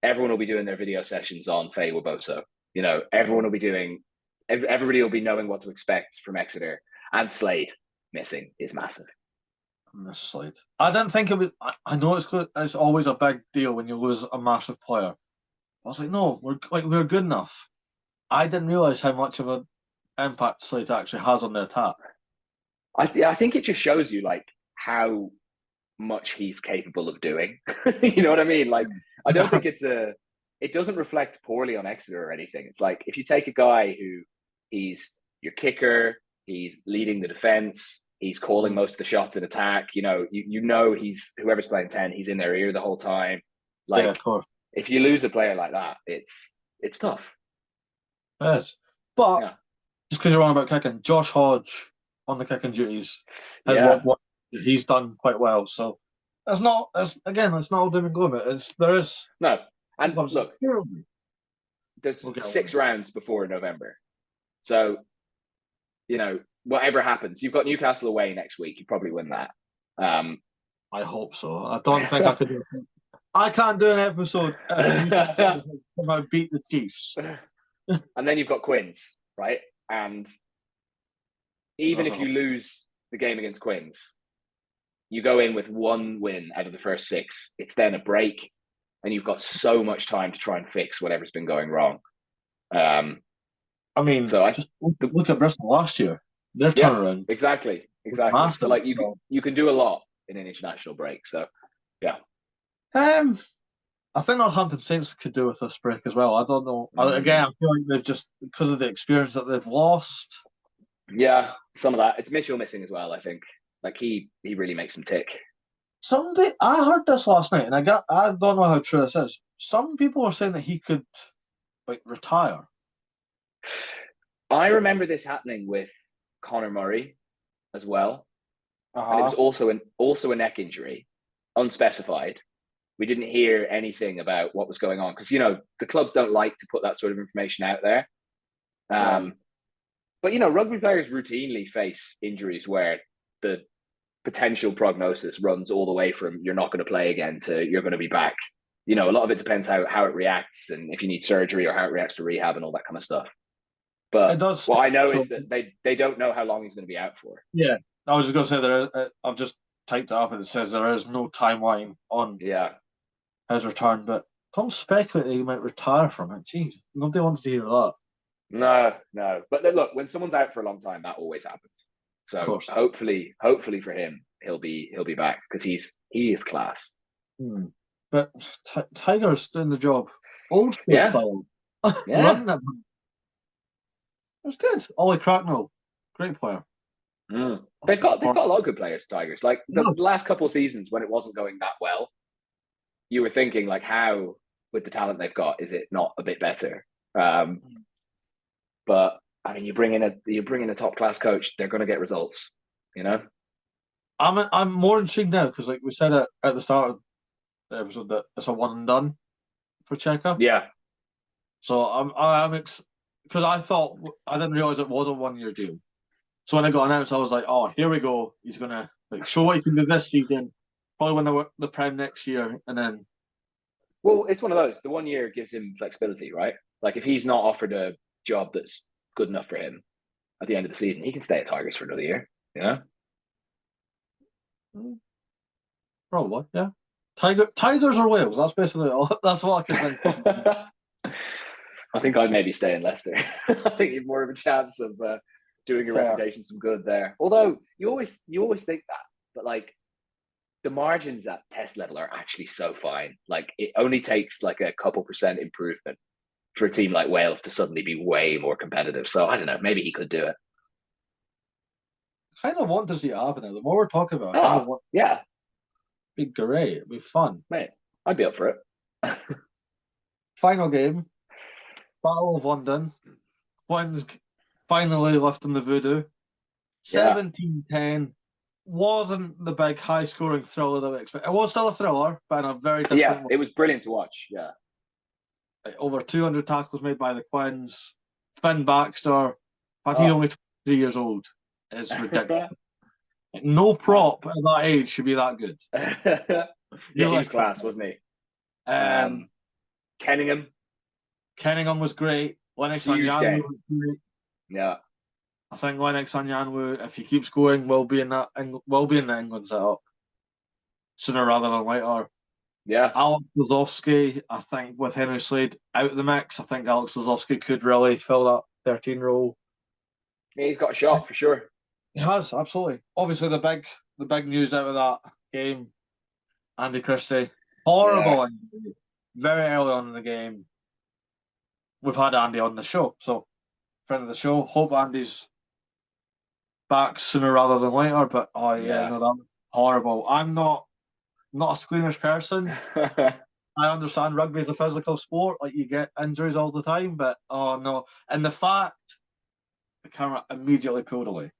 everyone will be doing their video sessions on Faye Waboso. You know, everyone will be doing. Everybody will be knowing what to expect from Exeter, and Slade missing is massive. Slade. I didn't think it was. I know it's good. It's always a big deal when you lose a massive player. I was like, no, we're good enough. I didn't realize how much of an impact Slade actually has on the attack. I think it just shows you like how much he's capable of doing. You know what I mean? Like, I don't think it doesn't reflect poorly on Exeter or anything. It's like if you take a guy who he's your kicker, he's leading the defense, he's calling most of the shots in attack. You know he's whoever's playing 10, he's in their ear the whole time. Like, of course. If you lose a player like that, it's tough. Yes, but just because you're on about kicking, Josh Hodge on the kicking duties, he's done quite well. So it's not. It's not all doom and gloom. There is no. And look, there's 6 rounds before November, so whatever happens, you've got Newcastle away next week. You probably win that. I hope so. I don't think I could do it. I can't do an episode about beat the Chiefs. And then you've got Quins, right? And even if you lose the game against Quins, you go in with 1 win out of the first 6. It's then a break, and you've got so much time to try and fix whatever's been going wrong. I mean, so just look at Bristol last year. Their turnaround. Exactly. So like you can do a lot in an international break. So yeah. I think Northampton Saints could do with this break as well. I don't know. Again, I feel like they've just, because of the experience that they've lost. Yeah, some of that. It's Mitchell missing as well, I think. Like he really makes them tick. I heard this last night, and I don't know how true this is. Some people are saying that he could retire. I remember this happening with Conor Murray as well. And it was also a neck injury, unspecified. We didn't hear anything about what was going on because, the clubs don't like to put that sort of information out there. But, rugby players routinely face injuries where the potential prognosis runs all the way from you're not going to play again to you're going to be back. A lot of it depends how it reacts and if you need surgery or how it reacts to rehab and all that kind of stuff. But what I know is that they don't know how long he's going to be out for. Yeah, I was just going to say I've just typed it up and it says there is no timeline on his return, but don't speculate that he might retire from it. Jeez, nobody wants to hear that. No. But then, look, when someone's out for a long time, that always happens. So hopefully for him, he'll be back because he is class. But Tiger's doing the job. Old school style. Running it. It was good. Ollie Cracknell, great player. They've got a lot of good players, Tigers. Like the last couple of seasons when it wasn't going that well, you were thinking like, how with the talent they've got, is it not a bit better? But I mean, you bring in a top class coach, they're going to get results. I'm more intrigued now because, like we said at the start of the episode, that it's a one and done for Cheika. Yeah. So I'm because I didn't realize it was a 1-year deal. So when it got announced, I was like, oh, here we go. He's gonna show what he can do this season. Probably win the Prem next year, and then. Well, it's one of those. The 1 year gives him flexibility, right? Like if he's not offered a job that's good enough for him at the end of the season, he can stay at Tigers for another year. Probably, yeah. Tigers or Wales? That's basically all. That's what I can think. I think I'd maybe stay in Leicester. I think you've more of a chance of doing your reputation some good there. Although you always think that, but like the margins at test level are actually so fine. Like it only takes like a couple percent improvement for a team like Wales to suddenly be way more competitive. So I don't know, maybe he could do it. I kind of want to see it happen now. The more we're talking about it, it'd be great. It'd be fun. Mate, I'd be up for it. Final game, Battle of London. Quins finally lifting the voodoo. 17-10. Wasn't the big high-scoring thriller that we expected. It was still a thriller, but in a very different way. It was brilliant to watch, yeah. Over 200 tackles made by the Quins. Finn Baxter, but he's only 23 years old, is ridiculous. No prop at that age should be that good. Yeah, he was class, wasn't he? Kenningham was great. Lennox Huge Anyanwu game. was great. Yeah. I think Lennox Anyanwu, if he keeps going, will be in the England setup sooner rather than later. Yeah. Alex Lozowski, I think with Henry Slade out of the mix, I think Alex Lozowski could really fill that 13 role. Yeah, he's got a shot for sure. He has, absolutely. Obviously, the big news out of that game, Andy Christie. Horrible injury. Very early on in the game. We've had Andy on the show, so friend of the show. Hope Andy's back sooner rather than later, but no, that was horrible. I'm not a squeamish person. I understand rugby is a physical sport, like you get injuries all the time, but oh no. And the fact the camera immediately pulled away.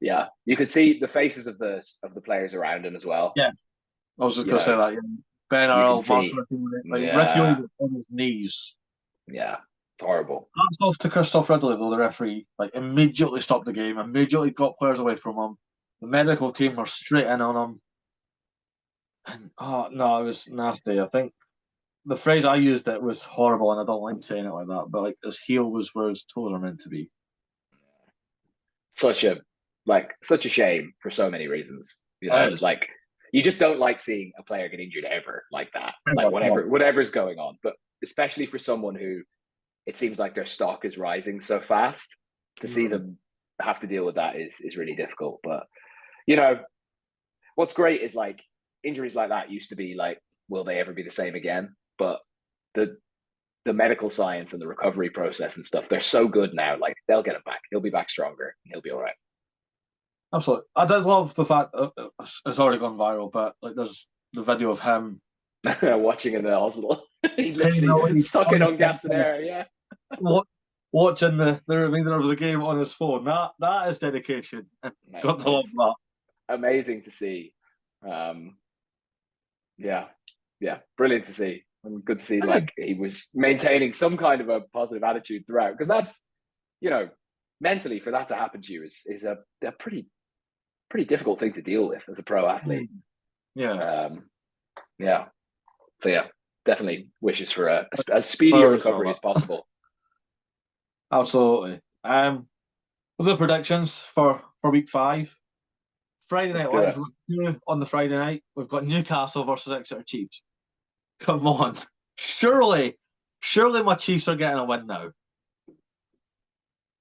Yeah. You could see the faces of the players around him as well. Yeah. I was just gonna say that, Ben Earl, Mark Ricky on his knees. Yeah. It's horrible. Hats off to Christoph Ridley, though, the referee. Like, immediately stopped the game, immediately got players away from him. The medical team were straight in on him. And, it was nasty. I think the phrase I used it was horrible, and I don't like saying it like that, but like his heel was where his toes are meant to be. Such a shame for so many reasons. You know, like you just don't like seeing a player get injured ever like that. Like whatever's going on. But especially for someone who it seems like their stock is rising so fast, to see them have to deal with that is really difficult. But you know, what's great is like injuries like that used to be like, will they ever be the same again? But the medical science and the recovery process and stuff, they're so good now. Like they'll get him back. He'll be back stronger. He'll be all right. Absolutely. I did love the fact that it's already gone viral, but like there's the video of him watching in the hospital. He's literally sucking on gas and air. Yeah. Watching the remainder of the game on his phone. That is dedication. Got to love that. Amazing to see. Brilliant to see. And good to see like he was maintaining some kind of a positive attitude throughout, because that's, you know, mentally for that to happen to you is a pretty difficult thing to deal with as a pro athlete. So definitely wishes for a speedier recovery as possible. Absolutely. We'll do predictions for week 5. Friday night live on the Friday night. We've got Newcastle versus Exeter Chiefs. Come on. Surely my Chiefs are getting a win now.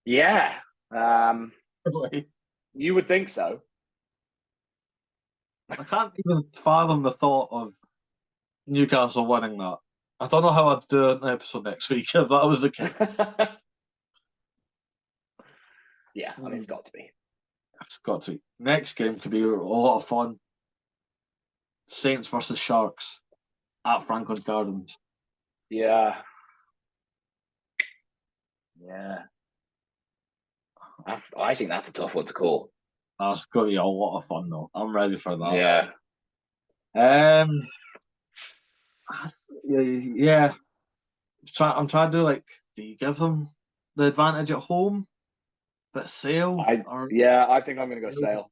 Yeah. You would think so. I can't even fathom the thought of Newcastle winning that. I don't know how I'd do an episode next week if that was the case. Yeah, I mean, it's got to be. It's got to be. Next game could be a lot of fun. Saints versus Sharks at Franklin's Gardens. Yeah. I think that's a tough one to call. That's going to be a lot of fun, though. I'm ready for that. Yeah. Yeah. I'm trying to do you give them the advantage at home? But Sale? I think I'm going to go Sale.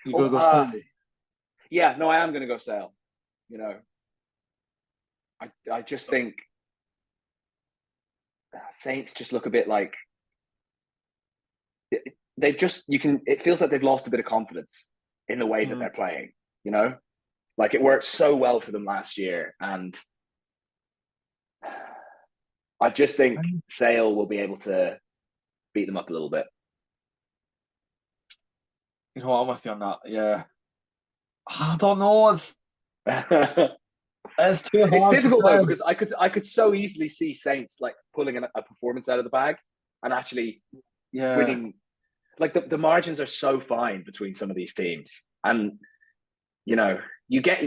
You going to go Sale? Yeah, no, I am going to go Sale. You know, I just think Saints just look a bit like it feels like they've lost a bit of confidence in the way that they're playing, you know? Like it worked so well for them last year, and I just think Sale will be able to beat them up a little bit. You know what, I'm with you on that, yeah. I don't know, it's too hard. It's difficult though, because I could so easily see Saints like pulling a performance out of the bag and actually winning. Like the margins are so fine between some of these teams, and you know,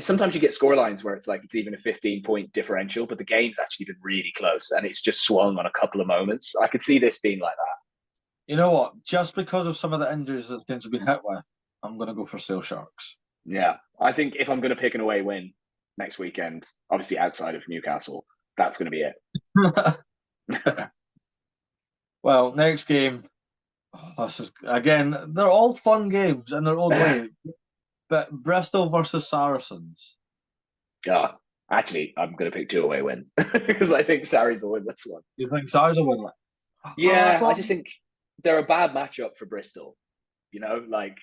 sometimes you get scorelines where it's like it's even a 15-point differential, but the game's actually been really close and it's just swung on a couple of moments. I could see this being like that. You know what? Just because of some of the injuries that teams have been hit with, I'm going to go for Sale Sharks. Yeah, I think if I'm going to pick an away win next weekend, obviously outside of Newcastle, that's going to be it. Well, next game. This is again. They're all fun games in their own way. But Bristol versus Saracens. Yeah, actually, I'm going to pick 2 away wins because I think Sarries will win this one. You think Saracens will win that? Yeah, I just think they're a bad matchup for Bristol. Like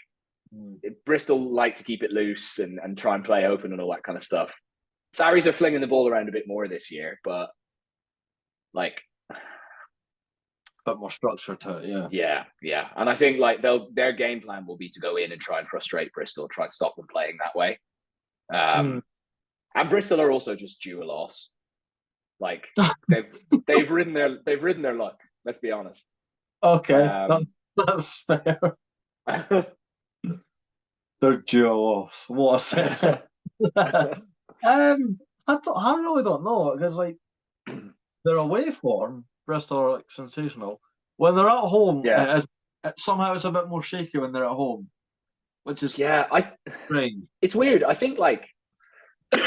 Bristol like to keep it loose and try and play open and all that kind of stuff. Sarries are flinging the ball around a bit more this year, but like a bit more structure to it, yeah. And I think like their game plan will be to go in and try and frustrate Bristol, try and stop them playing that way. And Bristol are also just due a loss. Like they've ridden their luck. Let's be honest. Okay, that's fair. They're due a loss. What a set. I really don't know because like their away form, Bristol are like sensational. When they're at home, somehow it's a bit more shaky when they're at home, which is strange. It's weird. I think like you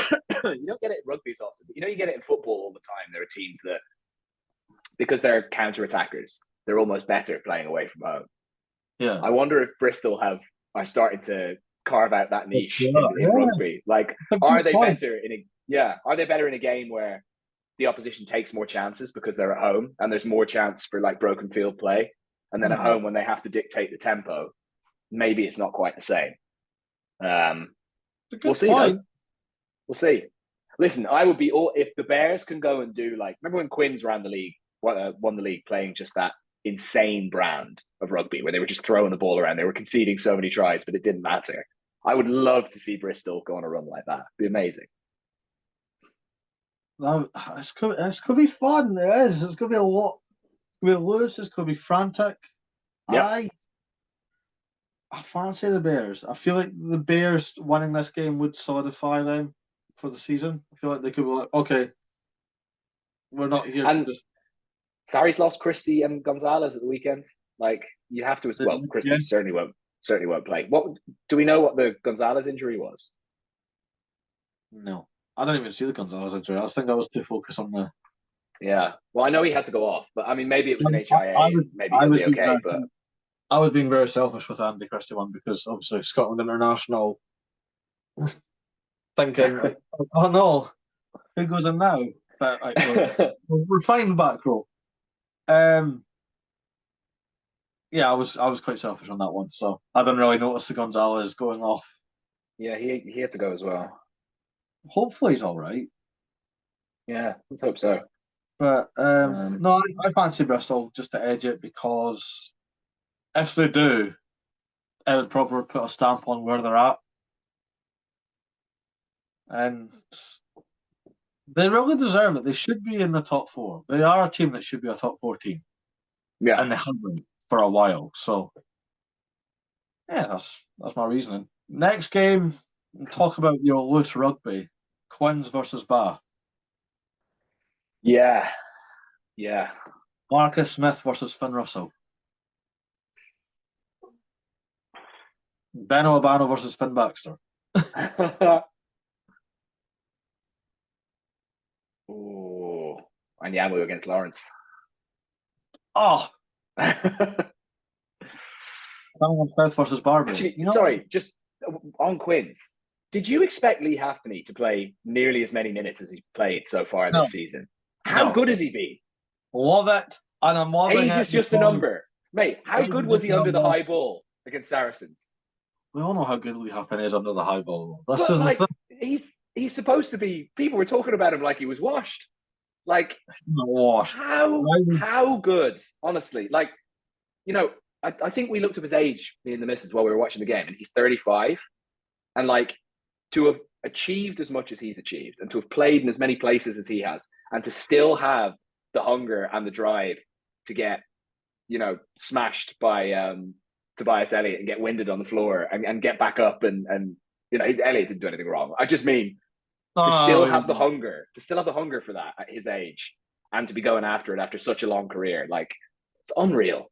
don't get it in rugby as often, but you get it in football all the time. There are teams that, because they're counter-attackers, they're almost better playing away from home. Yeah, I wonder if Bristol are starting to carve out that niche in rugby. Like, are they better in a game where the opposition takes more chances because they're at home and there's more chance for like broken field play, and then at home when they have to dictate the tempo, maybe it's not quite the same. We'll see. We'll see. Listen, I would be all if the Bears can go and do like, remember when Quins ran the league, won the league playing just that insane brand of rugby where they were just throwing the ball around. They were conceding so many tries, but it didn't matter. I would love to see Bristol go on a run like that. It'd be amazing. It's going to be fun. It is. It's going to be a lot. It's going to be loose. It's going to be frantic. Yep. I fancy the Bears. I feel like the Bears winning this game would solidify them for the season. I feel like they could be like, okay, we're not here. And Sarries lost Christie and Gonzalez at the weekend. Like, you have to as well. Christie certainly won't play. What do we know what the Gonzalez injury was? No, I don't even see the Gonzalez injury. I think I was too focused on the. Yeah, well, I know he had to go off, but I mean, maybe it was an HIA. Maybe he'll be okay. But I was being very selfish with Andy Christie one because obviously Scotland International. Thinking, oh no, who goes in now? But we're fine back row. Yeah, I was quite selfish on that one, so I didn't really notice the Gonzalez going off. Yeah, he had to go as well. Hopefully he's all right. Yeah, let's hope so. But no, I fancy Bristol just to edge it because if they do, it would probably put a stamp on where they're at. And they really deserve it. They should be in the top 4. They are a team that should be a top 4 team. Yeah. And they have been for a while. So, yeah, that's my reasoning. Next game, talk about your loose rugby. Quins versus Bath. Yeah. Marcus Smith versus Finn Russell. Beno Abano versus Finn Baxter. Oh, and Yamu against Lawrence. Oh. Smith versus Barbie. Actually, sorry, just on Quins. Did you expect Lee Halfpenny to play nearly as many minutes as he played so far this season? How good has he been? Love it. And I'm loving Age is just a number. Mate, how good was he under the high ball against Saracens? We all know how good Lee Halfpenny is under the high ball. He's supposed to be. People were talking about him like he was washed. Like, not washed. How good? Honestly, like, I think we looked up his age, me and the missus, while we were watching the game, and he's 35. And like, to have achieved as much as he's achieved, and to have played in as many places as he has, and to still have the hunger and the drive to get, smashed by Tobias Elliott and get winded on the floor and get back up and Elliott didn't do anything wrong. I just mean to still have the hunger for that at his age and to be going after it after such a long career. Like, it's unreal.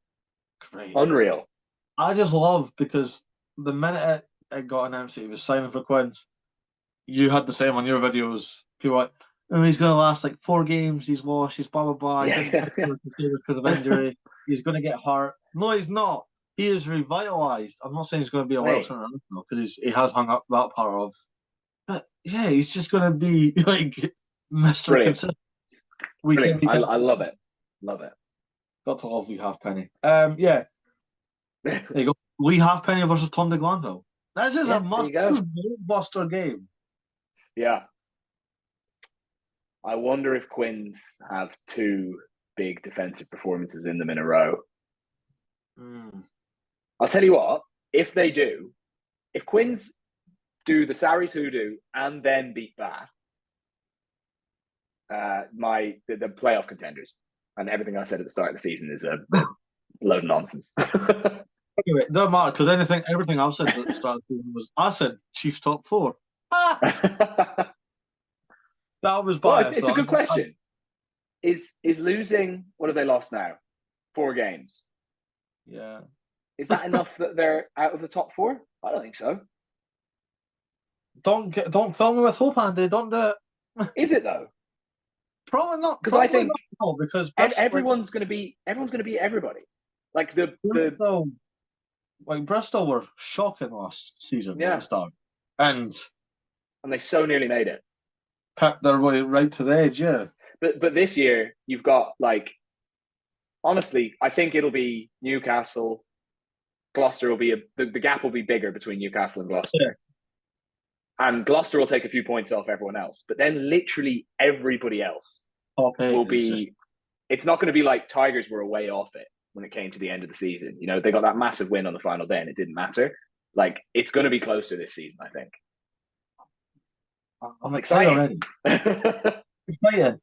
Great. Unreal. I just love because the minute it got announced that he was signing for Quins, you had the same on your videos. People were like, oh, he's going to last like 4 games, he's washed, he's blah, blah, blah. He didn't because of injury. He's going to get hurt. No, he's not. He is revitalized. I'm not saying he's going to be a Welsh international because he has hung up that part of. But yeah, he's just going to be like Mr. Consistent. Brilliant. I love it. Love it. Got to love Lee Halfpenny. Yeah. There you go. Lee Halfpenny versus Tom de Glanville. This is a must-buster game. Yeah. I wonder if Quins have 2 big defensive performances in them in a row. I'll tell you what, if they do, if Quins do the Sarries hoodoo and then beat Bath, the playoff contenders, and everything I said at the start of the season is a load of nonsense. Anyway, don't matter because everything I've said at the start of the season was I said Chiefs top 4. That was biased. Well, it's a good question. Is losing, what have they lost now? 4 games. Yeah. Is that enough that they're out of the top 4? I don't think so. Don't fill me with hope, Andy. Don't do it. Is it though? Probably not. Because I think because everyone's going to beat everybody. Like Bristol were shocking last season at the start, and they so nearly made it. Packed their way right to the edge, yeah. But this year you've got honestly, I think it'll be Newcastle. Gloucester will be the gap will be bigger between Newcastle and Gloucester. Yeah. And Gloucester will take a few points off everyone else. But then literally everybody else will be... It's not going to be like Tigers were way off it when it came to the end of the season. You know, they got that massive win on the final day and it didn't matter. Like, it's going to be closer this season, I think. I'm excited already. Excited.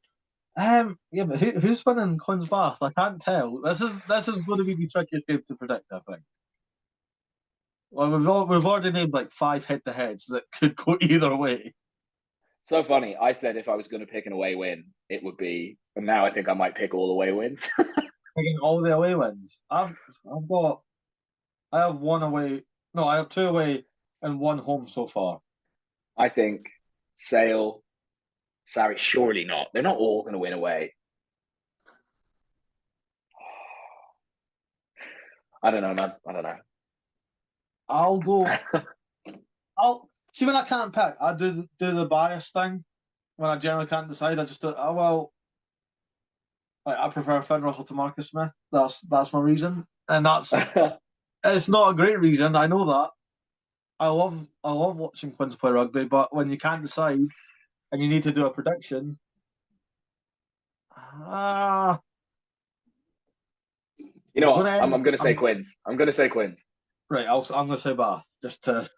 Yeah, but who's winning Quins Bath? I can't tell. This is going to be the trickiest game to predict, I think. Well, we've already named like 5 head-to-heads that could go either way. So funny. I said if I was going to pick an away win, it would be. And now I think I might pick all away wins. Picking all the away wins. I have 1 away. No, I have 2 away and 1 home so far. I think Sale, Sarri, surely not. They're not all going to win away. I don't know, man. I don't know. I'll go. I'll see when I can't pick. I do the bias thing. When I generally can't decide, I just do. I prefer Finn Russell to Marcus Smith. That's my reason, and that's it's not a great reason. I know that. I love watching Quins play rugby, but when you can't decide and you need to do a prediction, you know what? I'm going to say Quins. I'm going to say Quins. Right, I'm going to say Bath, just to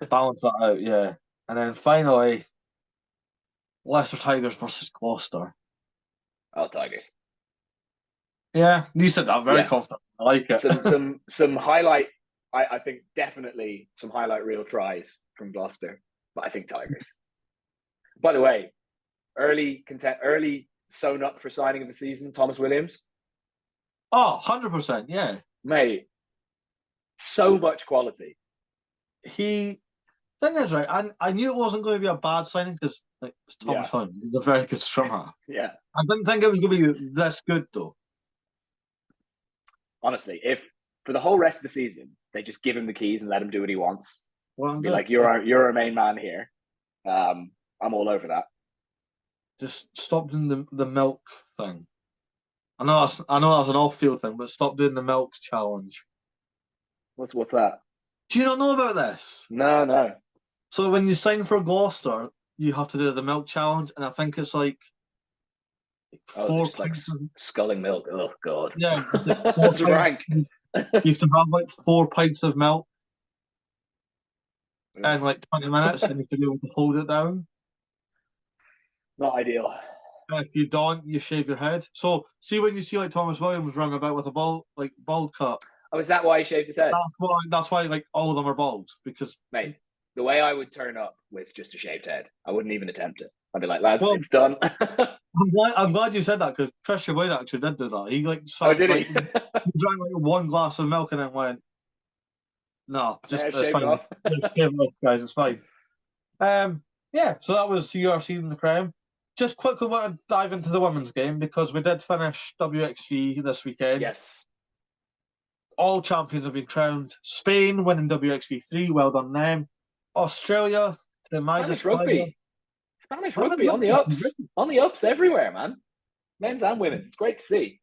balance that out, yeah. And then finally, Leicester Tigers versus Gloucester. Oh, Tigers. Yeah, you said that very confident. I like it. Some highlight, I think definitely some highlight reel tries from Gloucester, but I think Tigers. By the way, early sewn up for signing of the season, Thomas Williams. Oh, 100%, yeah. Mate, so much quality. Thing is, right, I knew it wasn't going to be a bad signing because it's Thomas Williams. He's a very good scrum half. Yeah. I didn't think it was going to be this good, though. Honestly, if for the whole rest of the season, they just give him the keys and let him do what he wants. Well, be like, you're our main man here. I'm all over that. Just stop doing the milk thing. I know that's an off-field thing, but stop doing the milk challenge. What's that? Do you not know about this? No. So when you sign for Gloucester, you have to do the milk challenge, and I think it's like 4 pints like sculling milk. Oh God. Yeah, that's rank. You have to have like 4 pints of milk in like 20 minutes, and you have to be able to hold it down. Not ideal. And if you don't, you shave your head. So see when you see like Thomas Williams running about with a bald cut. Oh, is that why he shaved his head? That's why like all of them are bald because mate, the way I would turn up with just a shaved head, I wouldn't even attempt it. I'd be like, lads, it's done. I'm glad you said that because Christian Wade actually did do that. He did he? He drank like 1 glass of milk and then went, no, just it's fine. Just shave it off, guys, it's fine. Yeah, so that was URC in the crime. just quickly want to dive into the women's game because we did finish WXV this weekend. Yes. All champions have been crowned. Spain winning WXV3, well done them. Australia, to my Spanish rugby on the ups. On the ups everywhere, man. Men's and women's. It's great to see.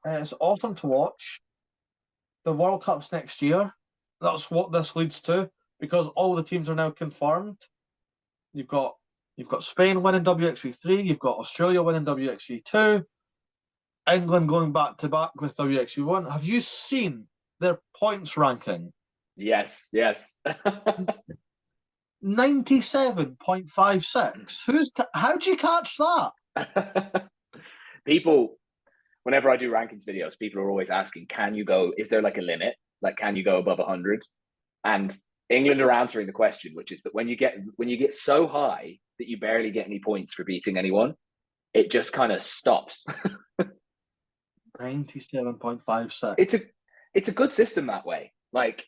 It's awesome to watch. The World Cup's next year. That's what this leads to because all the teams are now confirmed. You've got Spain winning WXV3. You've got Australia winning WXV2. England going back to back with WXV1. Have you seen their points ranking? Yes. 97.56. How do you catch that? People, whenever I do rankings videos, people are always asking, is there like a limit? Like, can you go above 100? And England are answering the question, which is that when you get so high that you barely get any points for beating anyone, it just kind of stops. 97.56. It's a good system that way. Like,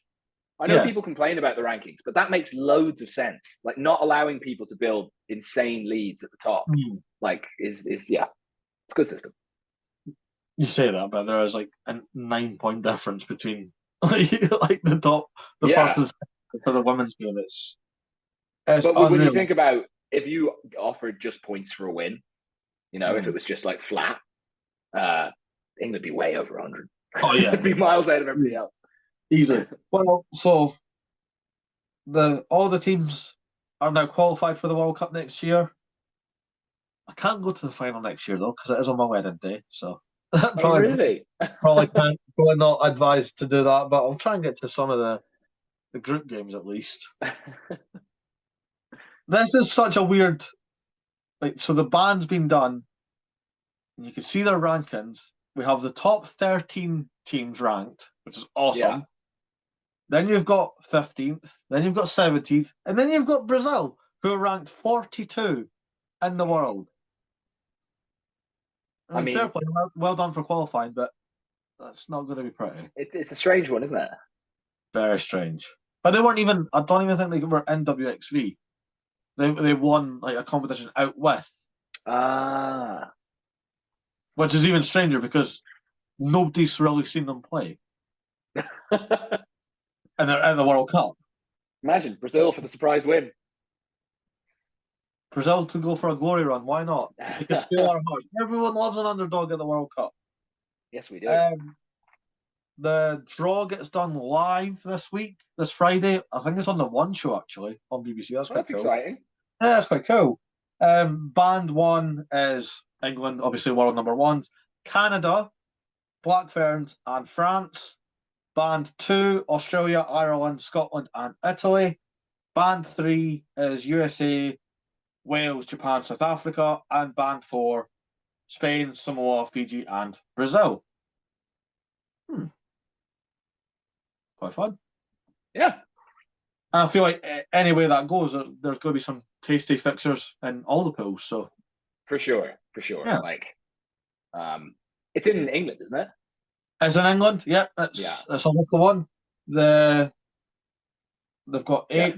I know people complain about the rankings, but that makes loads of sense. Like, not allowing people to build insane leads at the top, is it's a good system. You say that, but there is like a 9-point difference between like the top, first and second for the women's game. But when you think about if you offered just points for a win, if it was just like flat, England would be way over 100. Oh yeah, it'd be miles out of everybody else. Easily. Well, so all the teams are now qualified for the World Cup next year. I can't go to the final next year though because it is on my wedding day. So really? probably not advised to do that, but I'll try and get to some of the group games at least. This is such a weird. So the band's been done. And you can see their rankings. We have the top 13 teams ranked, which is awesome. Yeah. Then you've got 15th, then you've got 17th, and then you've got Brazil, who are ranked 42 in the world. I mean, fair play, well done for qualifying, but that's not going to be pretty. It's a strange one, isn't it? Very strange. But they weren't even, I don't even think they were in WXV. They won like a competition out with. Which is even stranger because nobody's really seen them play. And they're in the World Cup. Imagine Brazil for the surprise win. Brazil to go for a glory run. Why not? They can steal our hearts. Everyone loves an underdog at the World Cup. Yes, we do. The draw gets done live this Friday. I think it's on the One Show actually on BBC. That's quite cool. Exciting. Yeah, that's quite cool. Band 1 is England, obviously world number 1. Canada, Black Ferns, and France. Band 2, Australia, Ireland, Scotland, and Italy. Band 3 is USA, Wales, Japan, South Africa. And Band 4, Spain, Samoa, Fiji, and Brazil. Quite fun. Yeah. And I feel like any way that goes, there's going to be some tasty fixtures in all the pools. So for sure. Yeah. Like, it's in England, isn't it? It's in England. Yeah, it's a local one. They've got eight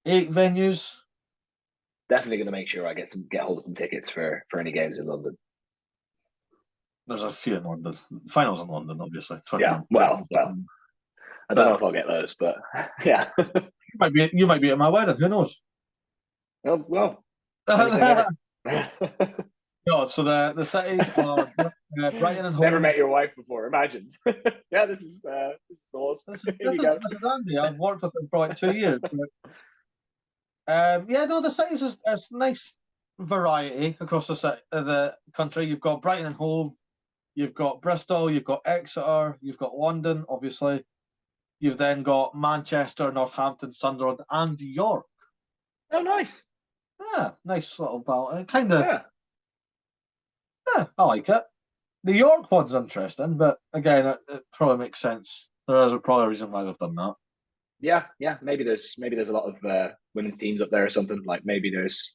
venues. Definitely going to make sure I get hold of some tickets for any games in London. There's a few in London. Finals in London, obviously. Yeah, well. I don't know if I'll get those, but yeah. You might be at my wedding. Who knows? Well. No, so the cities are Brighton and Hove. Never met your wife before. Imagine. Yeah, this is awesome. This is Andy. I've worked with him for like 2 years. The cities is nice variety across the country. You've got Brighton and Hove, you've got Bristol, you've got Exeter, you've got London, obviously. You've then got Manchester, Northampton, Sunderland, and York. Oh, nice. Yeah, nice little battle. Kind of. Yeah, I like it. The York one's interesting, but again, it probably makes sense. There is probably a reason why they've done that. Yeah. Maybe there's a lot of women's teams up there or something. Like maybe it's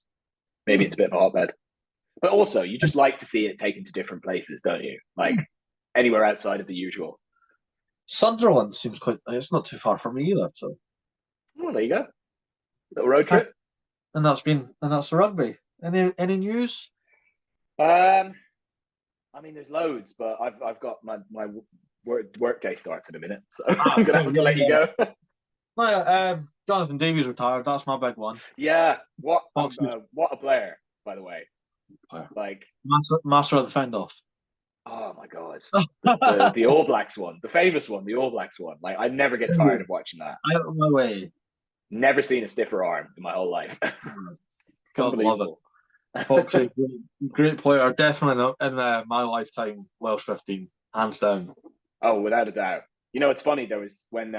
a bit of a hotbed. But also, you just like to see it taken to different places, don't you? Like anywhere outside of the usual. Sunderland seems it's not too far from me either. So, there you go. Little road trip. And that's the rugby. Any news? I mean, there's loads, but I've got my work day starts in a minute, so I'm gonna have to let you go. No, Jonathan Derbies retired. That's my big one. Yeah, what a player, by the way. Like master of the fend-off. Oh my god, the All Blacks one, the famous one, the All Blacks one. Like I never get tired of watching that. Out of my way. Never seen a stiffer arm in my whole life. God love it. Foxy, great player, definitely in my lifetime. Welsh 15, hands down. Oh, without a doubt. You know, it's funny. There was when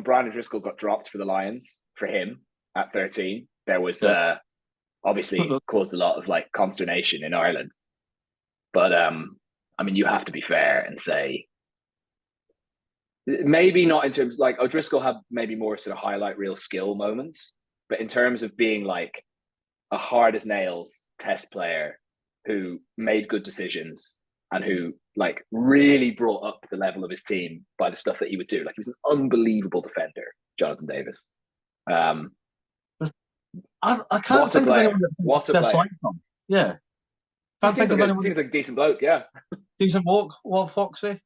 Brian O'Driscoll got dropped for the Lions for him at 13. There was obviously caused a lot of like consternation in Ireland. But I mean, you have to be fair and say maybe not in terms like O'Driscoll had maybe more sort of highlight reel skill moments, but in terms of being like a hard as nails test player who made good decisions and who like really brought up the level of his team by the stuff that he would do. Like he was an unbelievable defender, Jonathan Davis. I can't think of anyone what a player. Yeah. Seems like a decent bloke, yeah. Decent bloke, love Foxy.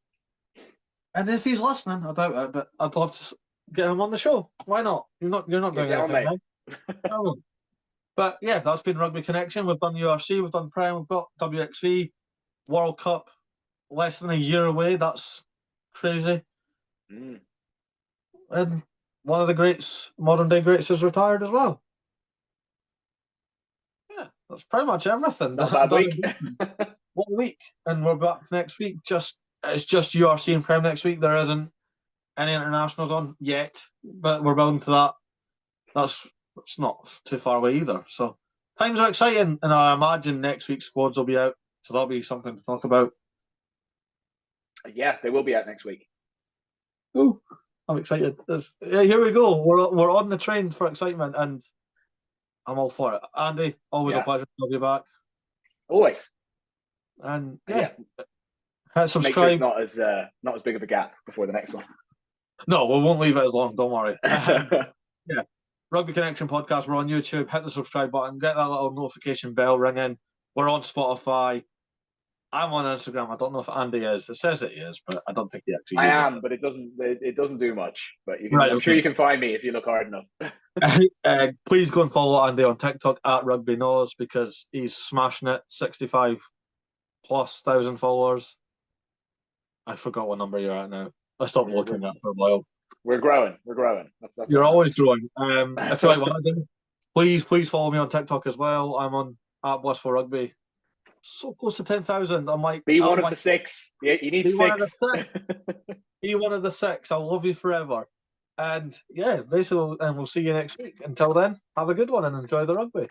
And if he's listening, I doubt it, but I'd love to get him on the show. Why not? You're not doing anything, right? No. But yeah, that's been Rugby Connection. We've done URC, we've done Prem, we've got WXV, World Cup, less than a year away. That's crazy. And one of the greats, modern day greats, has retired as well. Yeah, that's pretty much everything. Not a bad week. 1 week, and we're back next week. It's just URC and Prem next week. There isn't any international done yet, but we're building to that. That's not too far away either. So times are exciting, and I imagine next week's squads will be out, so that'll be something to talk about. Yeah, they will be out next week. Ooh, I'm excited. Here we go. We're on the train for excitement, and I'm all for it. Andy, always a pleasure to have you back. Always. And Make subscribe. sure it's not as big of a gap before the next one. No, we won't leave it as long. Don't worry. Yeah, Rugby Connection podcast. We're on YouTube. Hit the subscribe button. Get that little notification bell ringing. We're on Spotify. I'm on Instagram. I don't know if Andy is. It says that he is, but I don't think he actually. I am, but it doesn't do much. But I'm sure you can find me if you look hard enough. Please go and follow Andy on TikTok at Rugby Knows because he's smashing it. 65,000+ followers. I forgot what number you're at now. I stopped looking at for a while. We're growing. That's you're always growing. If you like what I do, please follow me on TikTok as well. I'm on at Blissful Rugby. So close to 10,000. I'm like, be one of the 6. Yeah, you need 6. Be one of the 6. I'll love you forever. And yeah, basically, and we'll see you next week. Until then, have a good one and enjoy the rugby.